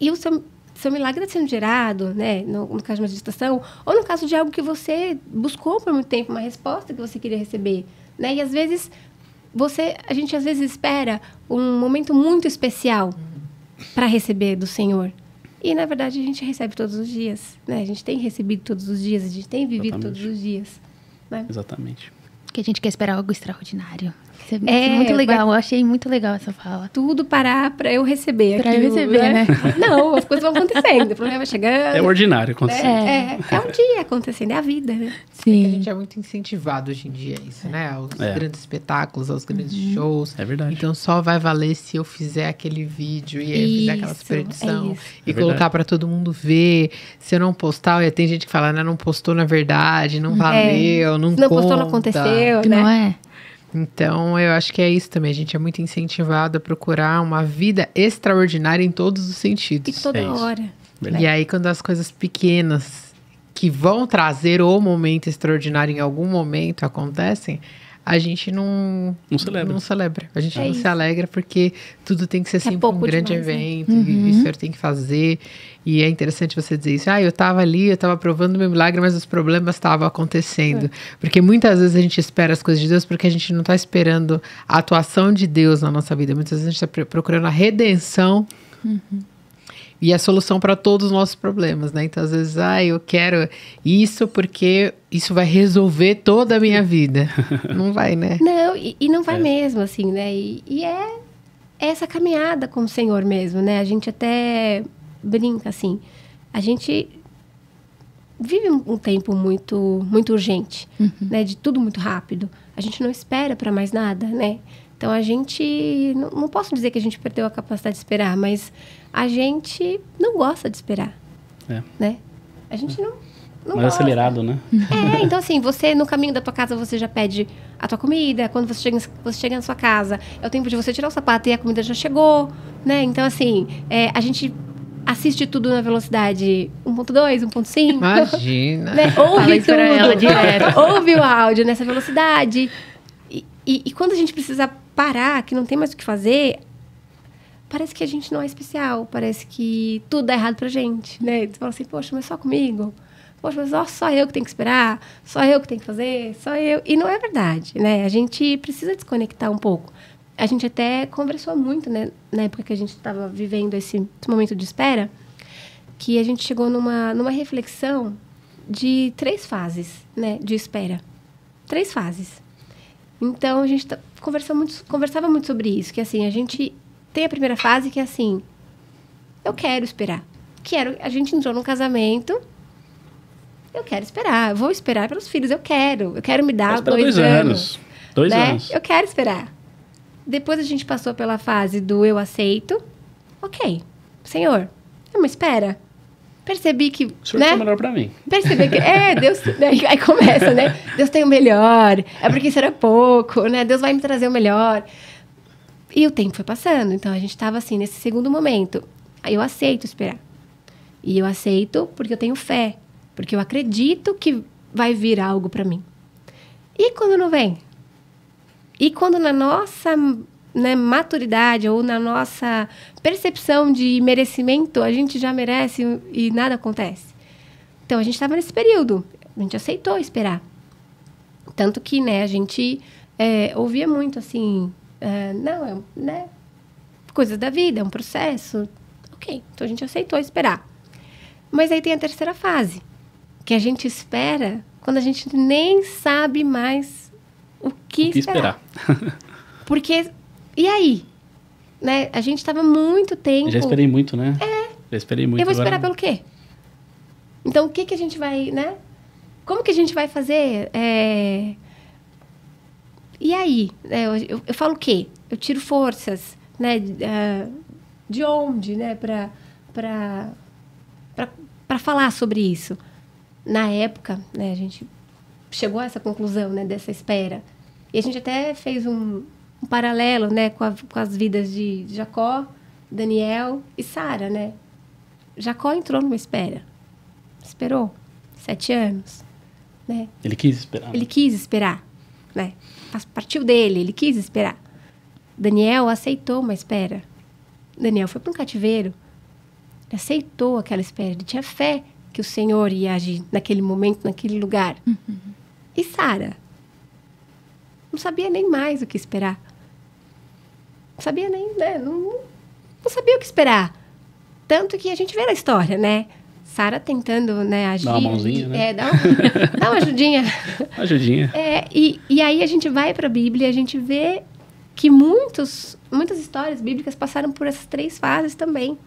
o seu milagre está sendo gerado, né? No caso de uma gestação, ou no caso de algo que você buscou por muito tempo, uma resposta que você queria receber, né? E às vezes, a gente às vezes espera um momento muito especial para receber do Senhor. E, na verdade, a gente recebe todos os dias, né? A gente tem recebido todos os dias, a gente tem vivido todos os dias, né? Exatamente. Que a gente quer esperar algo extraordinário. Isso é muito legal, eu achei muito legal essa fala. Tudo parar para eu receber. Para eu receber, né? Não, as coisas vão acontecendo, o problema vai chegando. É ordinário acontecer. É um dia acontecendo, é a vida, né? Sim. A gente é muito incentivado hoje em dia a isso, né? Aos grandes espetáculos, aos grandes shows. É verdade. Então só vai valer se eu fizer aquele vídeo e eu fizer aquela super edição e colocar para todo mundo ver. Se eu não postar, tem gente que fala, né? Não postou na verdade, não valeu, não conta. Não postou, não aconteceu, né? Não é? Então, eu acho que é isso também. A gente é muito incentivado a procurar uma vida extraordinária em todos os sentidos. E toda hora. E aí, quando as coisas pequenas que vão trazer o momento extraordinário em algum momento acontecem, a gente não celebra. A gente não se alegra porque tudo tem que ser sempre um grande evento. E o Senhor tem que fazer. E é interessante você dizer isso. Eu estava ali, eu estava provando o meu milagre, mas os problemas estavam acontecendo. Porque muitas vezes a gente espera as coisas de Deus porque a gente não está esperando a atuação de Deus na nossa vida. Muitas vezes a gente está procurando a redenção e a solução para todos os nossos problemas, né? Então, às vezes, eu quero isso porque isso vai resolver toda a minha vida. Não vai, né? Não, e não vai mesmo, assim, né? E é essa caminhada com o Senhor mesmo, né? A gente até brinca, assim. A gente vive um tempo muito, muito urgente, né? De tudo muito rápido. A gente não espera para mais nada, né? Então, a gente... Não posso dizer que a gente perdeu a capacidade de esperar, mas a gente não gosta de esperar, né? A gente não mais gosta. Acelerado, né? Então, assim, você, no caminho da tua casa, você já pede a tua comida. Quando você chega na sua casa, é o tempo de você tirar o sapato e a comida já chegou, né? Então, assim, a gente assiste tudo na velocidade 1.2, 1.5. Imagina. Né? Ouve tudo. Ela direto. Ouve o áudio nessa velocidade. E quando a gente precisa parar, que não tem mais o que fazer, parece que a gente não é especial. Parece que tudo dá errado pra gente, né? Você fala assim, poxa, mas só comigo? Poxa, mas só eu que tenho que esperar? Só eu que tenho que fazer? Só eu? E não é verdade, né? A gente precisa desconectar um pouco. A gente até conversou muito, né? Na época que a gente estava vivendo esse momento de espera, que a gente chegou numa reflexão de 3 fases, né? De espera. 3 fases. Então, a gente conversava muito sobre isso, que assim, a gente tem a primeira fase que é assim, eu quero esperar. A gente entrou num casamento, eu quero esperar, eu vou esperar pelos filhos, eu quero me dar 2 anos. 2 anos. Eu quero esperar. Depois a gente passou pela fase do eu aceito, ok, Senhor, é uma espera. Percebi que... O Senhor tem o melhor pra mim. Percebi que... Deus... Aí começa, né? Deus tem o melhor. É porque isso era pouco, né? Deus vai me trazer o melhor. E o tempo foi passando. Então, a gente estava assim, nesse segundo momento. Aí eu aceito esperar. E eu aceito porque eu tenho fé. Porque eu acredito que vai vir algo pra mim. E quando não vem? E quando na nossa... né, maturidade ou na nossa percepção de merecimento, a gente já merece e nada acontece. Então, a gente estava nesse período. A gente aceitou esperar. Tanto que, né, a gente ouvia muito, assim... né, coisas da vida, é um processo. Ok, então a gente aceitou esperar. Mas aí tem a terceira fase, que a gente espera quando a gente nem sabe mais o que esperar. Porque... E aí? Né? A gente estava muito tempo... Já esperei muito, né? Já esperei muito. Eu vou esperar pelo quê? Então, o que a gente vai... né? Como que a gente vai fazer? E aí? Eu falo o quê? Eu tiro forças, né? De onde, né? para falar sobre isso. Na época, né, a gente chegou a essa conclusão, né, dessa espera. E a gente até fez um paralelo, né, com as vidas de Jacó, Daniel e Sara, né? Jacó entrou numa espera. Esperou 7 anos, né? Ele quis esperar. Ele quis esperar, né? Partiu dele, ele quis esperar. Daniel aceitou uma espera. Daniel foi para um cativeiro. Ele aceitou aquela espera. Ele tinha fé que o Senhor ia agir naquele momento, naquele lugar. E Sara não sabia nem mais o que esperar. Não sabia nem, né? Não sabia o que esperar. Tanto que a gente vê na história, né? Sara tentando, né, agir. Dá uma mãozinha, né? Dá uma ajudinha. Ajudinha. E aí a gente vai para a Bíblia e a gente vê que muitas histórias bíblicas passaram por essas 3 fases também,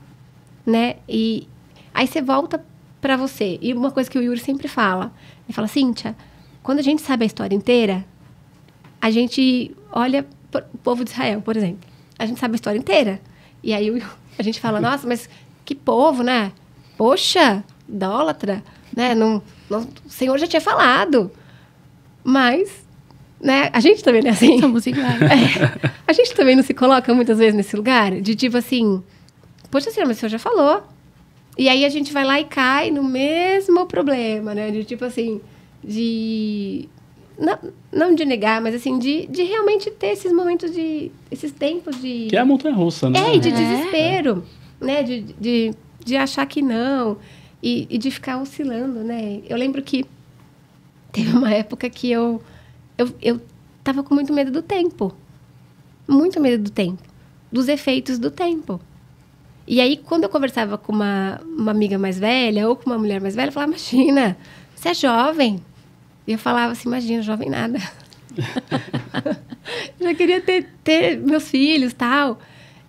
né? E aí você volta para você. E uma coisa que o Yuri sempre fala, ele fala, Cíntia, quando a gente sabe a história inteira, a gente olha o povo de Israel, por exemplo. A gente sabe a história inteira. E aí a gente fala, nossa, mas que povo, né? Poxa, idólatra, né? O Senhor já tinha falado. Mas, né? A gente também não é assim. Somos iguais. A gente também não se coloca muitas vezes nesse lugar de tipo assim, poxa, Senhor, mas o Senhor já falou. E aí a gente vai lá e cai no mesmo problema, né? De tipo assim, não de negar, mas assim, de realmente ter esses momentos esses tempos de... Que é a montanha-russa, né? E de desespero, né? De achar que não, e de ficar oscilando, né? Eu lembro que teve uma época que eu tava com muito medo do tempo. Muito medo do tempo. Dos efeitos do tempo. E aí, quando eu conversava com uma amiga mais velha, ou com uma mulher mais velha, eu falava, imagina, você é jovem. E eu falava assim, imagina, jovem nada. Já queria ter meus filhos e tal.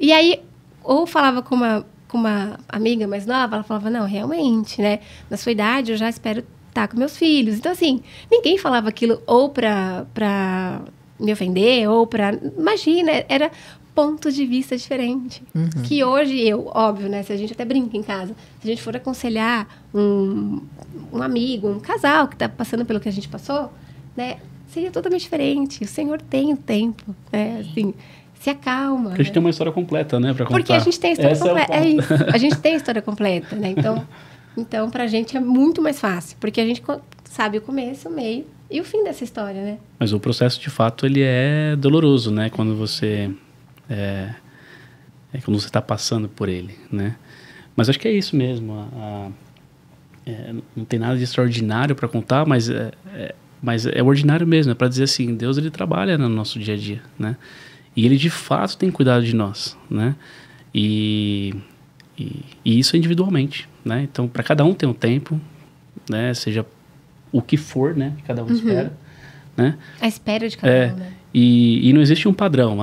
E aí, ou falava com uma amiga mais nova, ela falava, não, realmente, né? Na sua idade, eu já espero estar com meus filhos. Então, assim, ninguém falava aquilo ou pra me ofender, ou pra... Imagina, era ponto de vista diferente. Que hoje óbvio, né? Se a gente até brinca em casa, se a gente for aconselhar um amigo, um casal que está passando pelo que a gente passou, né? Seria totalmente diferente. O Senhor tem o tempo, né? Assim, se acalma. Porque a gente tem uma história completa, né? Pra contar. Porque a gente tem a história completa. É isso. A gente tem a história completa, né? Então, pra gente é muito mais fácil. Porque a gente sabe o começo, o meio e o fim dessa história, né? Mas o processo, de fato, ele é doloroso, né? Quando você... quando você está passando por ele, né? Mas acho que é isso mesmo. Não tem nada de extraordinário para contar, mas é ordinário mesmo. É para dizer assim, Deus, ele trabalha no nosso dia a dia, né? E ele de fato tem cuidado de nós, né? E isso individualmente, né? Então, para cada um tem um tempo, né? Seja o que for, né? Que cada um espera, né? A espera de cada um, né? E não existe um padrão.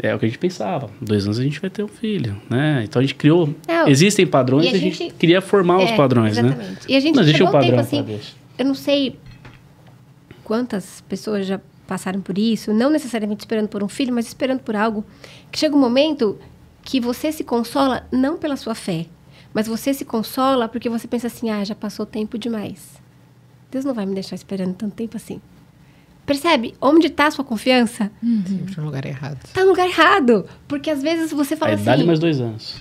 É o que a gente pensava. 2 anos a gente vai ter um filho, né? Então a gente criou... existem padrões e a gente queria formar os padrões, exatamente, né? E a gente não existe chegou um padrão tempo, assim, eu não sei quantas pessoas já passaram por isso, não necessariamente esperando por um filho, mas esperando por algo, que chega um momento que você se consola não pela sua fé, mas você se consola porque você pensa assim, já passou tempo demais. Deus não vai me deixar esperando tanto tempo assim. Percebe? Onde está a sua confiança? Sempre no lugar errado. Está no lugar errado. Porque às vezes você fala assim... Dá-lhe mais 2 anos.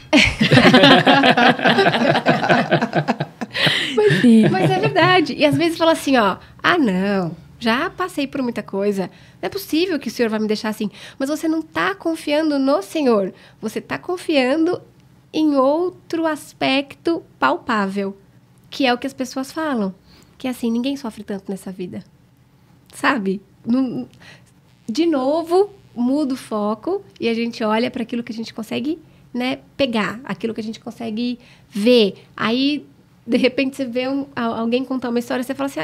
Mas é verdade. E às vezes fala assim, não, já passei por muita coisa. Não é possível que o Senhor vai me deixar assim. Mas você não está confiando no Senhor. Você está confiando em outro aspecto palpável. Que é o que as pessoas falam. Que é assim, ninguém sofre tanto nessa vida. Sabe? De novo, muda o foco e a gente olha para aquilo que a gente consegue, né, pegar, aquilo que a gente consegue ver. Aí, de repente, você vê alguém contar uma história e você fala assim,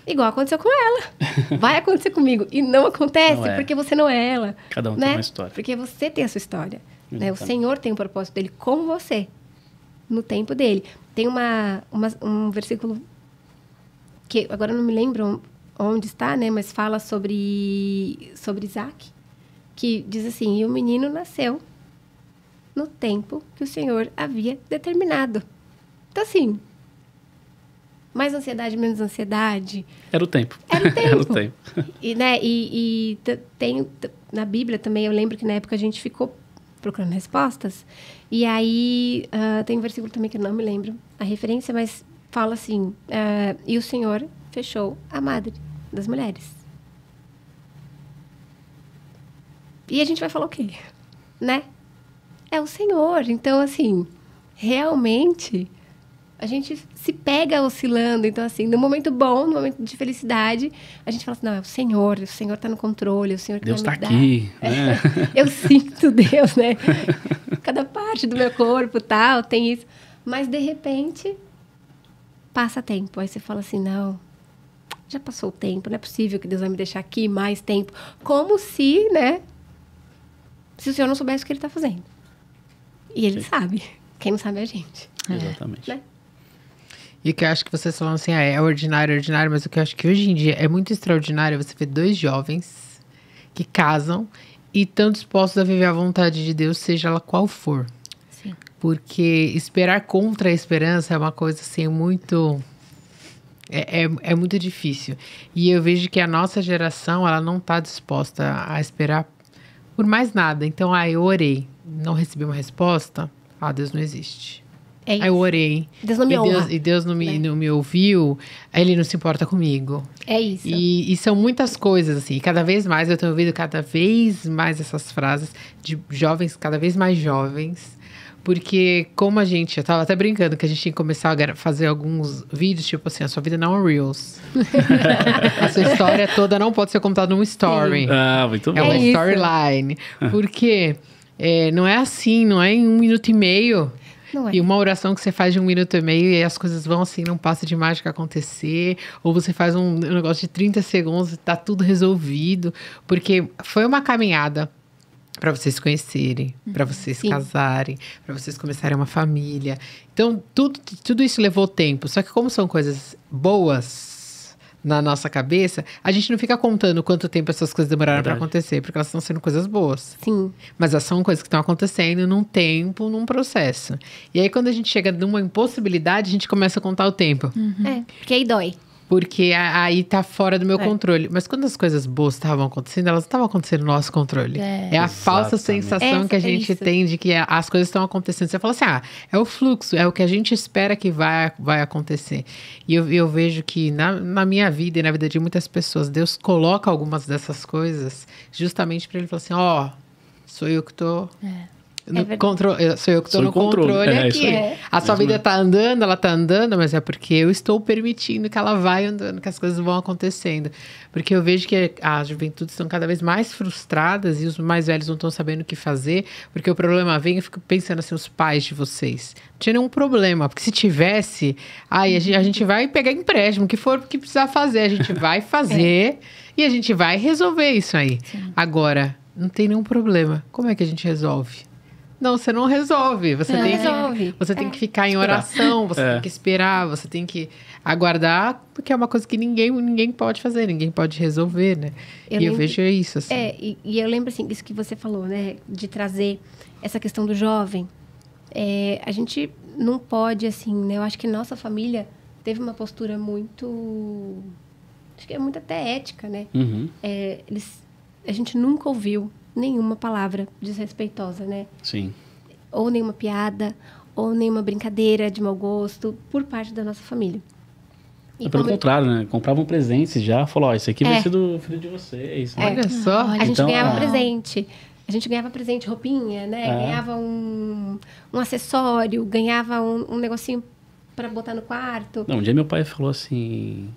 igual aconteceu com ela. Vai acontecer comigo. E não acontece porque você não é ela. Cada um né? tem uma história. Porque você tem a sua história. Né? O Senhor tem o propósito dele com você, no tempo dele. Tem um versículo que agora eu não me lembro onde está, né? Mas fala sobre Isaac, que diz assim, e o menino nasceu no tempo que o Senhor havia determinado. Então, assim, mais ansiedade, menos ansiedade. Era o tempo. Era o tempo. Era o tempo. E, né, tem na Bíblia também, eu lembro que na época a gente ficou procurando respostas. E aí, tem um versículo também que eu não me lembro a referência, mas fala assim, e o Senhor fechou a madre das mulheres. E a gente vai falar o quê? Né? É o Senhor. Então, assim, realmente, a gente se pega oscilando. Então, assim, no momento bom, no momento de felicidade, a gente fala assim, não, é o Senhor está no controle, o Senhor que Deus vai está me dar. aqui. Né? Eu sinto Deus, né? Cada parte do meu corpo, tal, tem isso. Mas, de repente, passa tempo. Aí você fala assim, não, já passou o tempo, não é possível que Deus vai me deixar aqui mais tempo. Como se, né? Se o Senhor não soubesse o que Ele está fazendo. E Ele sabe. Quem não sabe é a gente. Exatamente. Né? E o que eu acho que vocês falam assim, é ordinário, mas o que eu acho que hoje em dia é muito extraordinário você ver 2 jovens que casam e estão dispostos a viver a vontade de Deus, seja ela qual for. Sim. Porque esperar contra a esperança é uma coisa assim muito... É muito difícil. E eu vejo que a nossa geração, ela não está disposta a esperar por mais nada. Então, eu orei, não recebi uma resposta, Deus não existe. É isso. Aí eu orei. Deus não me honra. E Deus não me ouviu, aí Ele não se importa comigo. É isso. E são muitas coisas, assim. E cada vez mais, eu tenho ouvido cada vez mais essas frases de jovens, cada vez mais jovens. Porque como eu tava até brincando que a gente tinha que começar a fazer alguns vídeos, tipo assim, a sua vida não é um Reels. A sua história toda não pode ser contada num story. Muito bom. É uma isso. storyline. Porque não é assim, não é em 1 minuto e meio. Não é. E uma oração que você faz de 1 minuto e meio e as coisas vão assim, não passa de mágica acontecer. Ou você faz um negócio de 30 segundos e tá tudo resolvido. Porque foi uma caminhada para vocês se conhecerem, para vocês Sim. casarem, para vocês começarem uma família. Então, tudo isso levou tempo. Só que como são coisas boas na nossa cabeça, a gente não fica contando quanto tempo essas coisas demoraram para Verdade. acontecer, porque elas estão sendo coisas boas. Sim. Mas elas são coisas que estão acontecendo num tempo, num processo. E aí, quando a gente chega numa impossibilidade, a gente começa a contar o tempo. Porque aí dói. Porque aí tá fora do meu É. controle. Mas quando as coisas boas estavam acontecendo, elas não estavam acontecendo no nosso controle. É a falsa Exatamente. sensação que a gente isso. tem de que as coisas estão acontecendo. Você fala assim, é o fluxo, é o que a gente espera que vai acontecer. E eu vejo que na minha vida e na vida de muitas pessoas, Deus coloca algumas dessas coisas justamente para Ele falar assim, sou eu que tô... No verdade. sou eu que estou Sou no o controle. controle É, isso aqui. aí. A sua Isso vida mesmo. tá andando, ela tá andando, mas é porque eu estou permitindo que ela vai andando, que as coisas vão acontecendo. Porque eu vejo que as juventudes estão cada vez mais frustradas e os mais velhos não estão sabendo o que fazer, porque o problema vem, eu fico pensando assim, os pais de vocês. Não tinha nenhum problema, porque se tivesse, a gente vai pegar empréstimo, o que for que precisar fazer, a gente vai fazer e a gente vai resolver isso aí. Agora, não tem nenhum problema. Como é que a gente resolve? Não, você não resolve. Você Não tem resolve. Você tem que ficar em oração, você tem que esperar, você tem que aguardar, porque é uma coisa que ninguém pode fazer, ninguém pode resolver, né? Eu e eu lembro- vejo isso, assim. E eu lembro, assim, isso que você falou, né? De trazer essa questão do jovem. A gente não pode, assim, né? Eu acho que nossa família teve uma postura muito... Acho que é muito até ética, né? Uhum. A gente nunca ouviu nenhuma palavra desrespeitosa, né? Sim. Ou nenhuma piada, ou nenhuma brincadeira de mau gosto por parte da nossa família. E Pelo como- contrário, né? Compravam presentes já, falou, esse aqui vai É. ser do filho de vocês. Né? Olha só. A gente Então, ganhava ah. presente. A gente ganhava presente, roupinha, né? É. Ganhava um acessório, ganhava um negocinho pra botar no quarto. Não, um dia meu pai falou assim,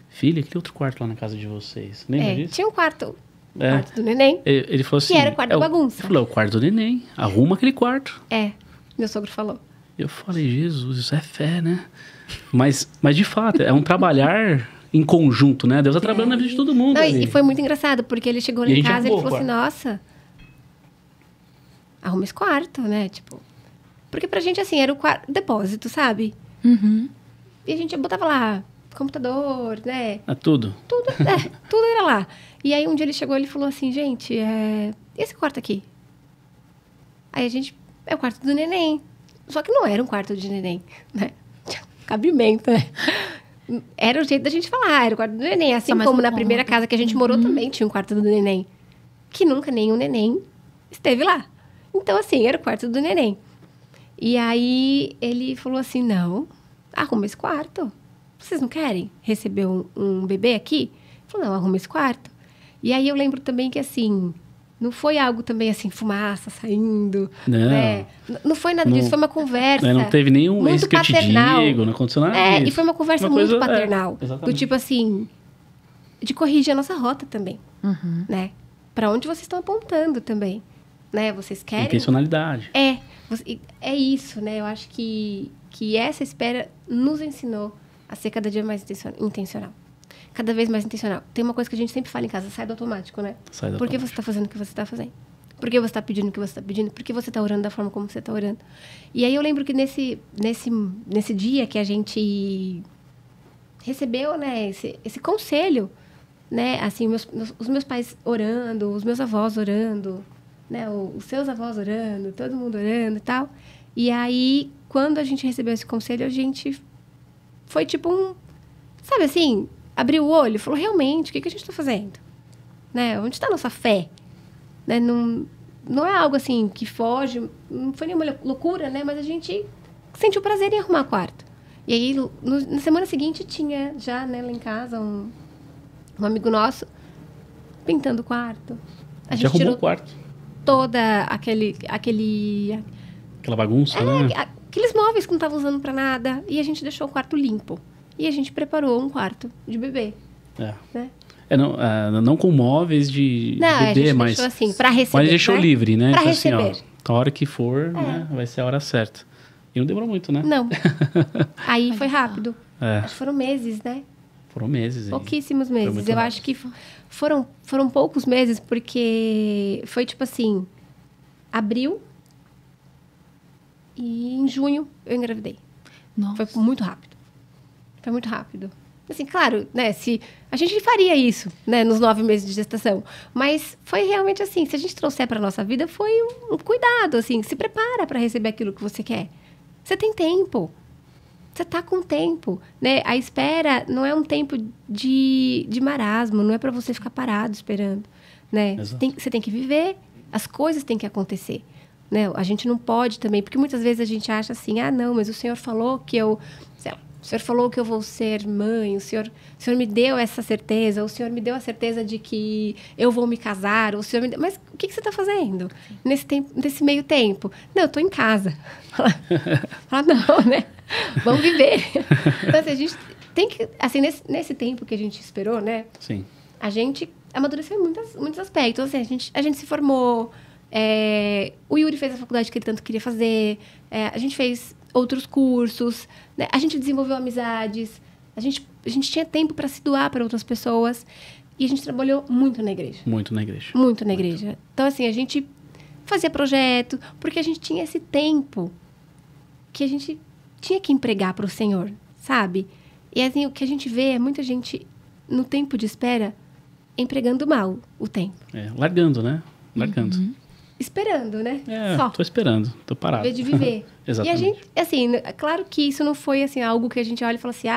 filha, aquele outro quarto lá na casa de vocês. Lembra disso? Tinha um quarto É. quarto do neném. Ele falou assim... era o quarto da bagunça. Ele falou, é o quarto do neném. Arruma aquele quarto. Meu sogro falou. Eu falei, Jesus, isso é fé, né? Mas de fato, é um trabalhar em conjunto, né? Deus tá trabalhando na vida de todo mundo. Não, ali. e foi muito engraçado, porque ele chegou lá E a em gente casa e ele arrumou falou o assim, nossa, arruma esse quarto, né? Tipo, porque pra gente, assim, era o quarto, depósito, sabe? E a gente botava lá computador, né? É tudo. Tudo era lá. E aí um dia ele chegou e ele falou assim, gente, e esse quarto aqui? Aí a gente, é o quarto do neném. Só que não era um quarto de neném, né? cabimento, né? Era o jeito da gente falar, era o quarto do neném. Assim como na primeira casa que a gente morou também tinha um quarto do neném. Que nunca nenhum neném esteve lá. Então, assim, era o quarto do neném. E aí, ele falou assim, não, arruma esse quarto. Vocês não querem receber um bebê aqui? Ele falou, não, arruma esse quarto. E aí, eu lembro também que, assim, não foi algo também, assim, fumaça saindo. Não. Né? Não foi nada disso, foi uma conversa. Não teve nenhum muito isso que paternal. eu te digo, não aconteceu nada disso. E foi uma conversa muito paternal. Do tipo, assim, de corrigir a nossa rota também, né? Para onde vocês estão apontando também, né? Vocês querem... Intencionalidade. É isso, né? Eu acho que essa espera nos ensinou a ser cada dia mais intencional. Cada vez mais intencional. Tem uma coisa que a gente sempre fala em casa, sai do automático, né? Sai do Por que automático. você está fazendo o que você está fazendo? Por que você está pedindo o que você está pedindo? Por que você está orando da forma como você está orando? E aí eu lembro que nesse dia que a gente recebeu, né, esse conselho, né? Assim, os meus pais orando, os meus avós orando, né? Os seus avós orando, todo mundo orando e tal. E aí, quando a gente recebeu esse conselho, a gente foi tipo sabe assim, abriu o olho e falou, realmente, o que a gente está fazendo? Né? Onde está a nossa fé? Né? Não é algo assim que foge, não foi nenhuma loucura, né? Mas a gente sentiu prazer em arrumar quarto. E aí, na semana seguinte, tinha já, né, lá em casa, um amigo nosso pintando o quarto. A gente arrumou o quarto. Toda aquela bagunça, né? Aqueles móveis que não estavam usando para nada. E a gente deixou o quarto limpo. E a gente preparou um quarto de bebê. Né? Não com móveis de não, bebê, a gente mas... deixou assim, para receber. Mas deixou livre, né? Para então, receber. Assim, ó, a hora que for, né, vai ser a hora certa. E não demorou muito, né? Não. Aí foi rápido. Acho que foram meses, né? Foram meses. Pouquíssimos meses. Eu acho que foram poucos meses, porque foi tipo assim, abril e em junho eu engravidei. Nossa. Foi muito rápido. Foi muito rápido. Assim, claro, né, se a gente faria isso, né, nos 9 meses de gestação, mas foi realmente assim, se a gente trouxer para nossa vida, foi um cuidado, assim, se prepara para receber aquilo que você quer. Você tem tempo. Você tá com tempo, né? A espera não é um tempo de marasmo, não é para você ficar parado esperando, né? Você tem que viver, as coisas têm que acontecer, né? A gente não pode também, porque muitas vezes a gente acha assim, não, mas o Senhor falou que eu, sei lá, o Senhor falou que eu vou ser mãe, o Senhor me deu essa certeza, o Senhor me deu a certeza de que eu vou me casar, o Senhor me deu... Mas o que você está fazendo nesse meio tempo? Não, eu estou em casa. Fala, não, né? Vamos viver. Então, assim, a gente tem que... Assim, nesse tempo que a gente esperou, né? Sim. A gente amadureceu em muitos aspectos. Assim, a gente se formou, o Yuri fez a faculdade que ele tanto queria fazer, a gente fez outros cursos, né? A gente desenvolveu amizades, a gente tinha tempo para se doar para outras pessoas e a gente trabalhou muito na igreja. Muito na igreja. Muito na igreja. Então, assim, a gente fazia projeto, porque a gente tinha esse tempo que a gente tinha que empregar para o Senhor, sabe? E, assim, o que a gente vê é muita gente, no tempo de espera, empregando mal o tempo. Largando, né? Largando. Uhum. Esperando, né? Só. Tô esperando, tô parado. Em vez de viver. Exatamente. E a gente, assim, é claro que isso não foi, assim, algo que a gente olha e fala assim,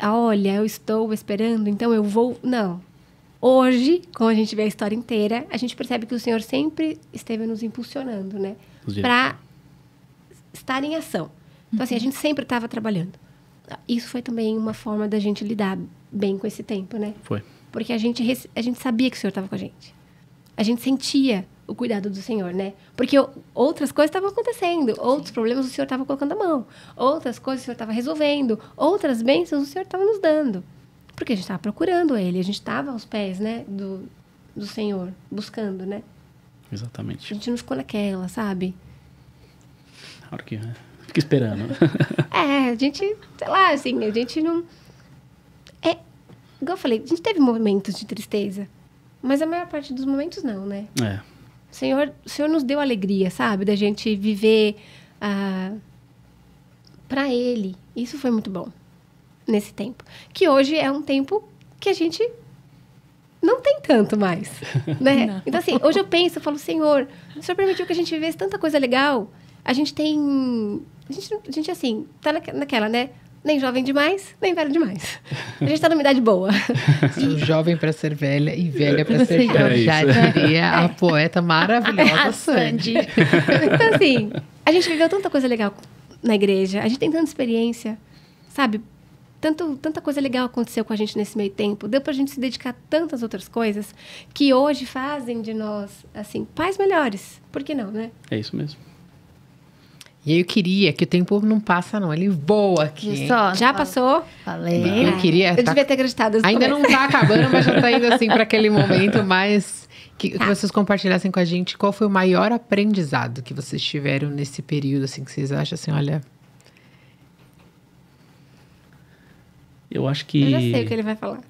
olha, eu estou esperando, então eu vou... Não. Hoje, como a gente vê a história inteira, a gente percebe que o Senhor sempre esteve nos impulsionando, né? Para estar em ação. Então, assim, a gente sempre estava trabalhando. Isso foi também uma forma da gente lidar bem com esse tempo, né? Foi. Porque a gente sabia que o Senhor estava com a gente. A gente sentia o cuidado do Senhor, né? Porque outras coisas estavam acontecendo, outros problemas o Senhor estava colocando a mão, outras coisas o Senhor estava resolvendo, outras bênçãos o Senhor estava nos dando. Porque a gente estava procurando Ele, a gente estava aos pés, né, do Senhor, buscando, né? Exatamente. A gente não ficou naquela, sabe? A hora que fica esperando. A gente, sei lá, assim, a gente não... Igual eu falei, a gente teve momentos de tristeza, mas a maior parte dos momentos não, né? O Senhor nos deu alegria, sabe? Da gente viver para Ele. Isso foi muito bom nesse tempo. Que hoje é um tempo que a gente não tem tanto mais, né? Não. Então, assim, hoje eu falo, Senhor, o Senhor permitiu que a gente vivesse tanta coisa legal. A gente tem A gente assim, tá naquela, né? Nem jovem demais, nem velho demais. A gente tá numa idade boa. Sou jovem para ser velha e velha para ser jovem. Já diria a poeta maravilhosa Sandy. Então, assim, a gente viveu tanta coisa legal na igreja. A gente tem tanta experiência, sabe? Tanta coisa legal aconteceu com a gente nesse meio tempo. Deu pra gente se dedicar a tantas outras coisas que hoje fazem de nós, assim, pais melhores. Por que não, né? É isso mesmo. E aí eu queria que o tempo não passa, não. Ele voa aqui. Já passou? Falei. Eu queria. Eu devia ter acreditado. Ainda não tá acabando, mas já tá indo assim para aquele momento mais que vocês compartilhassem com a gente qual foi o maior aprendizado que vocês tiveram nesse período, assim, que vocês acham assim, olha. Eu acho que. Eu já sei o que ele vai falar.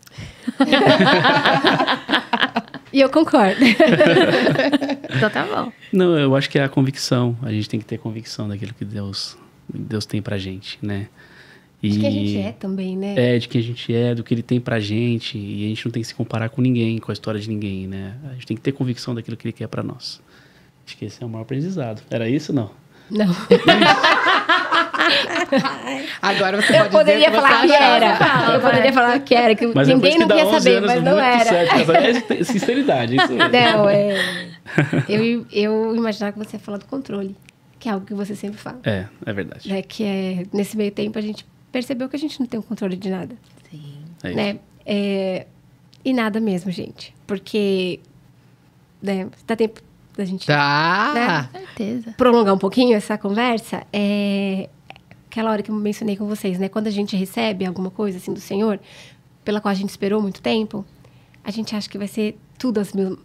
E eu concordo. Então tá bom. Não, eu acho que é a convicção. A gente tem que ter convicção daquilo que Deus tem pra gente, né? De que a gente é também, né? É, de que a gente é, do que Ele tem pra gente. E a gente não tem que se comparar com ninguém, com a história de ninguém, né? A gente tem que ter convicção daquilo que Ele quer pra nós. Acho que esse é o maior aprendizado. Era isso, não? Não. Agora você Eu poderia falar que era. Eu poderia falar que era, que mas ninguém não queria saber, mas não era. Certo. Mas é sinceridade, isso mesmo. Não, eu imaginava que você ia falar do controle, que é algo que você sempre fala. É verdade. Né? Que é, nesse meio tempo, a gente percebeu que a gente não tem o controle de nada. Sim. É isso. Né? E nada mesmo, gente. Porque né, dá tempo da gente Tá. Com certeza. prolongar um pouquinho essa conversa. Aquela hora que eu mencionei com vocês, né? Quando a gente recebe alguma coisa assim do Senhor, pela qual a gente esperou muito tempo, a gente acha que vai ser tudo as mil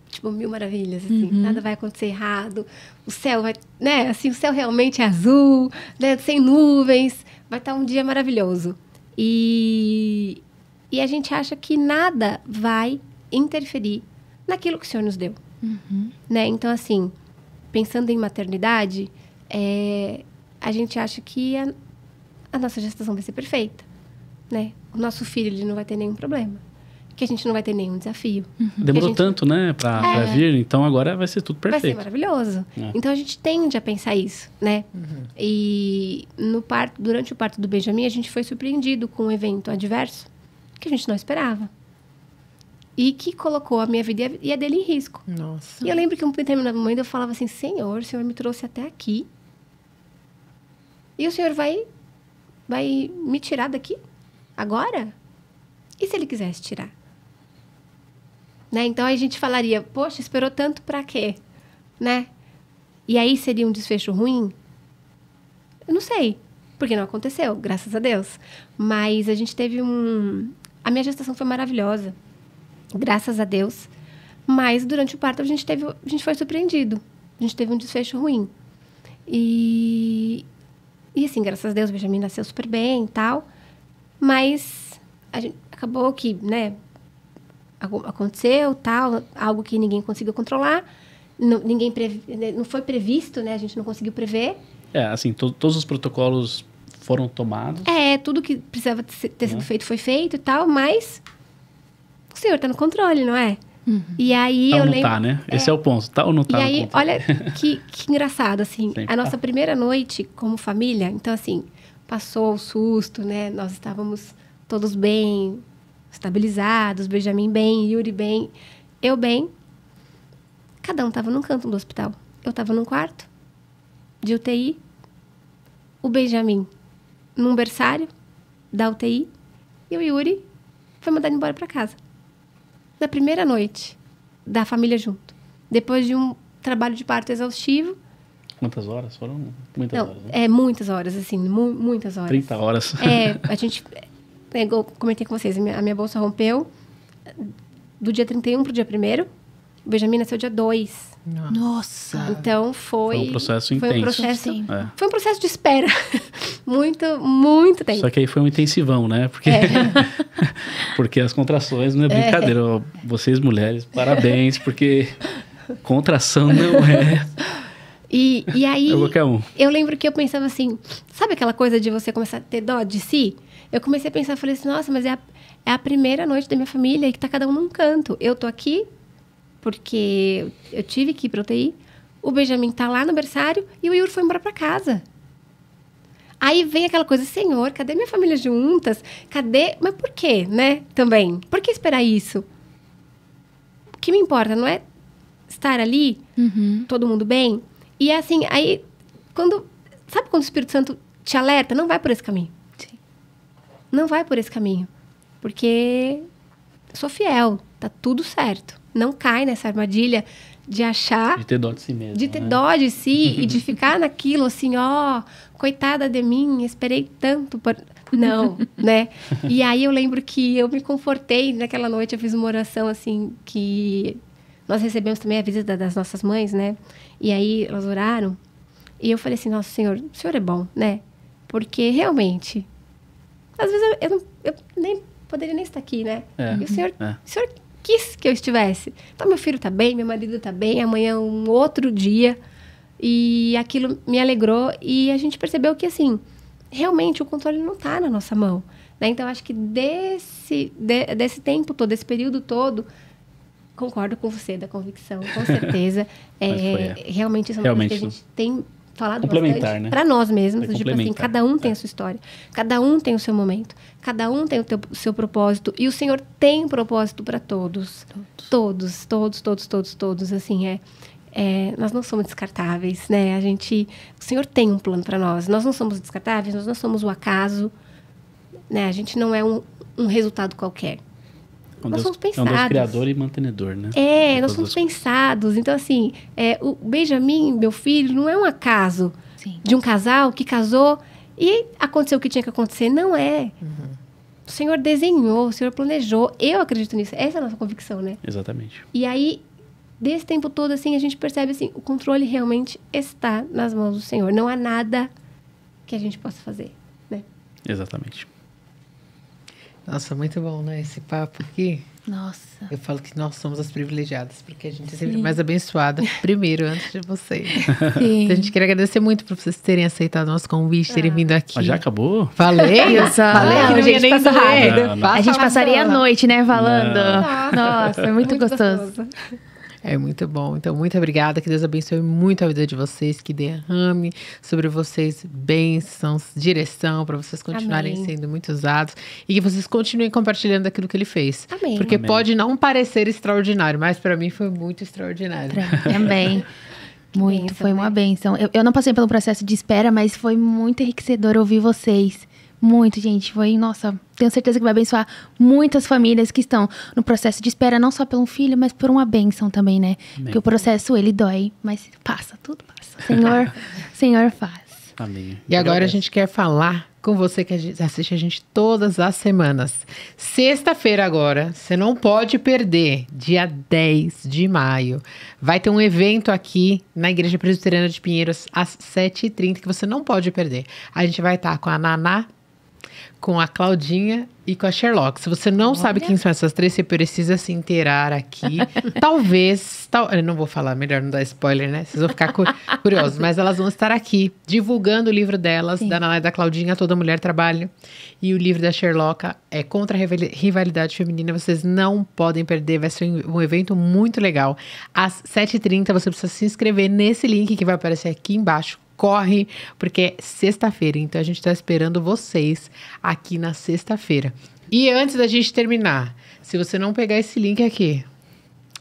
maravilhas, assim. Nada vai acontecer errado. O céu vai, né? Assim, o céu realmente é azul, né? Sem nuvens. Vai estar um dia maravilhoso. E a gente acha que nada vai interferir naquilo que o Senhor nos deu. Né? Então, assim, pensando em maternidade, a gente acha que a nossa gestação vai ser perfeita, né? O nosso filho ele não vai ter nenhum problema, que a gente não vai ter nenhum desafio. Demorou tanto, né, pra vir, então agora vai ser tudo perfeito. Vai ser maravilhoso. Então, a gente tende a pensar isso, né? E durante o parto do Benjamin, a gente foi surpreendido com um evento adverso que a gente não esperava. E que colocou a minha vida e a dele em risco. Nossa. E eu lembro que um determinado momento eu falava assim, Senhor, o Senhor me trouxe até aqui. E o Senhor vai me tirar daqui? Agora? E se Ele quisesse tirar? Né? Então, a gente falaria, poxa, esperou tanto pra quê? Né? E aí, seria um desfecho ruim? Eu não sei. Porque não aconteceu, graças a Deus. Mas a gente teve A minha gestação foi maravilhosa. Graças a Deus. Mas durante o parto a gente foi surpreendido. A gente teve um desfecho ruim. E assim, graças a Deus, o Benjamin nasceu super bem e tal. Mas acabou que, né, aconteceu, tal, algo que ninguém conseguiu controlar. Não foi previsto, né? A gente não conseguiu prever. Assim, todos os protocolos foram tomados. Tudo que precisava ter sido feito foi feito e tal, mas o Senhor está no controle, não é? E aí eu lembro... Tá, né? Esse é o ponto. Tá ou não tá? E aí, no controle? olha que engraçado, assim. Sempre a nossa primeira noite como família, então, assim, passou o susto, né? Nós estávamos todos bem, estabilizados, Benjamin bem, Yuri bem, eu bem. Cada um estava num canto do hospital. Eu estava num quarto de UTI, o Benjamin num berçário da UTI e o Yuri foi mandado embora para casa. Na primeira noite da família junto. Depois de um trabalho de parto exaustivo. Quantas horas? Foram muitas horas, né? Muitas horas, assim, muitas horas. 30 horas. A gente... Eu comentei com vocês, a minha bolsa rompeu do dia 31 pro dia 1º. O Benjamin nasceu dia 2. Nossa. Então, foi um processo intenso. Foi um processo de espera. muito tempo. Só que aí foi um intensivão, né? Porque as contrações não é brincadeira. Vocês, mulheres, parabéns, porque contração não é... E aí... É qualquer um. Eu lembro que eu pensava assim... Sabe aquela coisa de você começar a ter dó de si? Eu comecei a pensar, falei assim... Nossa, mas é a primeira noite da minha família e que tá cada um num canto. Eu tô aqui porque eu tive que ir pra UTI. O Benjamin tá lá no berçário e o Yuri foi embora pra casa. Aí vem aquela coisa, Senhor, cadê minha família juntas? Cadê? Mas por quê, né? Também. Por que esperar isso? O que me importa não é estar ali, todo mundo bem? E assim, aí, sabe quando o Espírito Santo te alerta? Não vai por esse caminho. Sim. Não vai por esse caminho. Porque sou fiel, tá tudo certo. Não cai nessa armadilha de achar... De ter dó de si mesmo. De ter dó de si e de ficar naquilo assim, ó, coitada de mim, esperei tanto por... Não, né? E aí eu lembro que eu me confortei naquela noite, eu fiz uma oração assim, que nós recebemos também a visita das nossas mães, né? E aí elas oraram e eu falei assim, nossa, Senhor, o Senhor é bom, né? Porque realmente, às vezes eu nem poderia nem estar aqui, né? E o Senhor quis que eu estivesse. Então, meu filho tá bem, meu marido tá bem, amanhã é um outro dia. E aquilo me alegrou. E a gente percebeu que, assim, realmente o controle não tá na nossa mão. Né? Então, acho que desse tempo todo, desse período todo, concordo com você, da convicção, com certeza. Realmente, isso é uma coisa que a gente tem falado bastante, né? Para nós mesmos, tipo assim, cada um tem a sua história, cada um tem o seu momento, cada um tem o seu propósito, e o Senhor tem um propósito para todos, assim, nós não somos descartáveis, né? O Senhor tem um plano para nós, nós não somos descartáveis, nós não somos o acaso, né? A gente não é um resultado qualquer. Nós somos pensados. É um Deus criador e mantenedor, né? Nós somos pensados. Então, assim, o Benjamin, meu filho, não é um acaso de um casal que casou e aconteceu o que tinha que acontecer. Não é. O Senhor desenhou, o Senhor planejou. Eu acredito nisso. Essa é a nossa convicção, né? Exatamente. E aí, desse tempo todo, assim, a gente percebe, assim, o controle realmente está nas mãos do Senhor. Não há nada que a gente possa fazer, né? Exatamente. Nossa, muito bom, né? Esse papo aqui. Nossa. Eu falo que nós somos as privilegiadas, porque a gente é sempre mais abençoada primeiro, antes de vocês. Sim. Então, a gente queria agradecer muito por vocês terem aceitado o nosso convite, terem vindo aqui. Mas já acabou? Falei? Falei que não ia nem passa doer. rápido. A gente passaria a noite, né, falando. Nossa, é muito gostoso. É muito bom. Então, muito obrigada. Que Deus abençoe muito a vida de vocês. Que derrame sobre vocês bênçãos, direção, para vocês continuarem sendo muito usados. E que vocês continuem compartilhando aquilo que ele fez. Amém. Porque pode não parecer extraordinário, mas para mim foi muito extraordinário. Também. Muito, foi uma bênção. Eu não passei pelo processo de espera, mas foi muito enriquecedor ouvir vocês. Muito, gente. Foi, nossa, tenho certeza que vai abençoar muitas famílias que estão no processo de espera, não só pelo filho, mas por uma bênção também, né? Amém. Porque o processo, ele dói, mas passa, tudo passa. Senhor faz. Amém. E agora a gente quer falar com você que assiste a gente todas as semanas. Sexta-feira agora, você não pode perder, dia 10 de maio. Vai ter um evento aqui na Igreja Presbiteriana de Pinheiros, às 7h30, que você não pode perder. A gente vai estar com a Naná, com a Claudinha e com a Sherlock. Se você não sabe quem são essas três, você precisa se inteirar aqui. Eu não vou falar, melhor não dar spoiler, né? Vocês vão ficar curiosos. Mas elas vão estar aqui, divulgando o livro delas, da Naná e da Claudinha, Toda Mulher Trabalha. E o livro da Sherlock é Contra a Rivalidade Feminina. Vocês não podem perder, vai ser um evento muito legal. Às 7h30, você precisa se inscrever nesse link que vai aparecer aqui embaixo. Corre, porque é sexta-feira, então a gente está esperando vocês aqui na sexta-feira. E antes da gente terminar, se você não pegar esse link aqui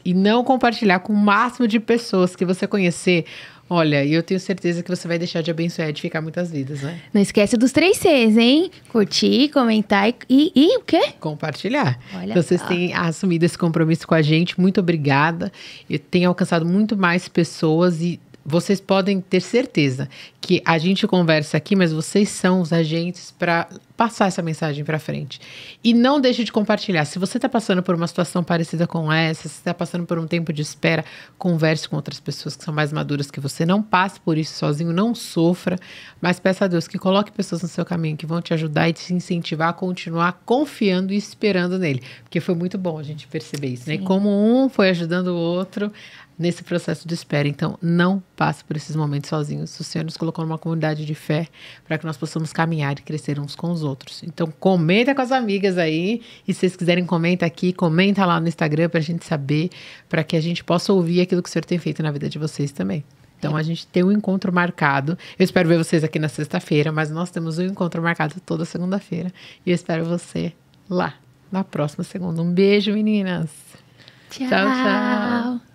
e não compartilhar com o máximo de pessoas que você conhecer, olha, eu tenho certeza que você vai deixar de abençoar e edificar muitas vidas, né? Não esquece dos 3 Cs, hein? Curtir, comentar e o quê? Compartilhar. Olha Vocês têm assumido esse compromisso com a gente, muito obrigada. Eu tenho alcançado muito mais pessoas e vocês podem ter certeza que a gente conversa aqui, mas vocês são os agentes para passar essa mensagem para frente. E não deixe de compartilhar. Se você está passando por uma situação parecida com essa, se está passando por um tempo de espera, converse com outras pessoas que são mais maduras que você. Não passe por isso sozinho, não sofra, mas peça a Deus que coloque pessoas no seu caminho que vão te ajudar e te incentivar a continuar confiando e esperando nele. Porque foi muito bom a gente perceber isso, né? E como um foi ajudando o outro nesse processo de espera. Então, não passe por esses momentos sozinhos. O Senhor nos colocou numa comunidade de fé para que nós possamos caminhar e crescer uns com os outros. Então, comenta com as amigas aí. E se vocês quiserem, comenta aqui, comenta lá no Instagram para a gente saber, para que a gente possa ouvir aquilo que o Senhor tem feito na vida de vocês também. Então, a gente tem um encontro marcado. Eu espero ver vocês aqui na sexta-feira, mas nós temos um encontro marcado toda segunda-feira. E eu espero você lá, na próxima segunda. Um beijo, meninas. Tchau. Tchau, tchau.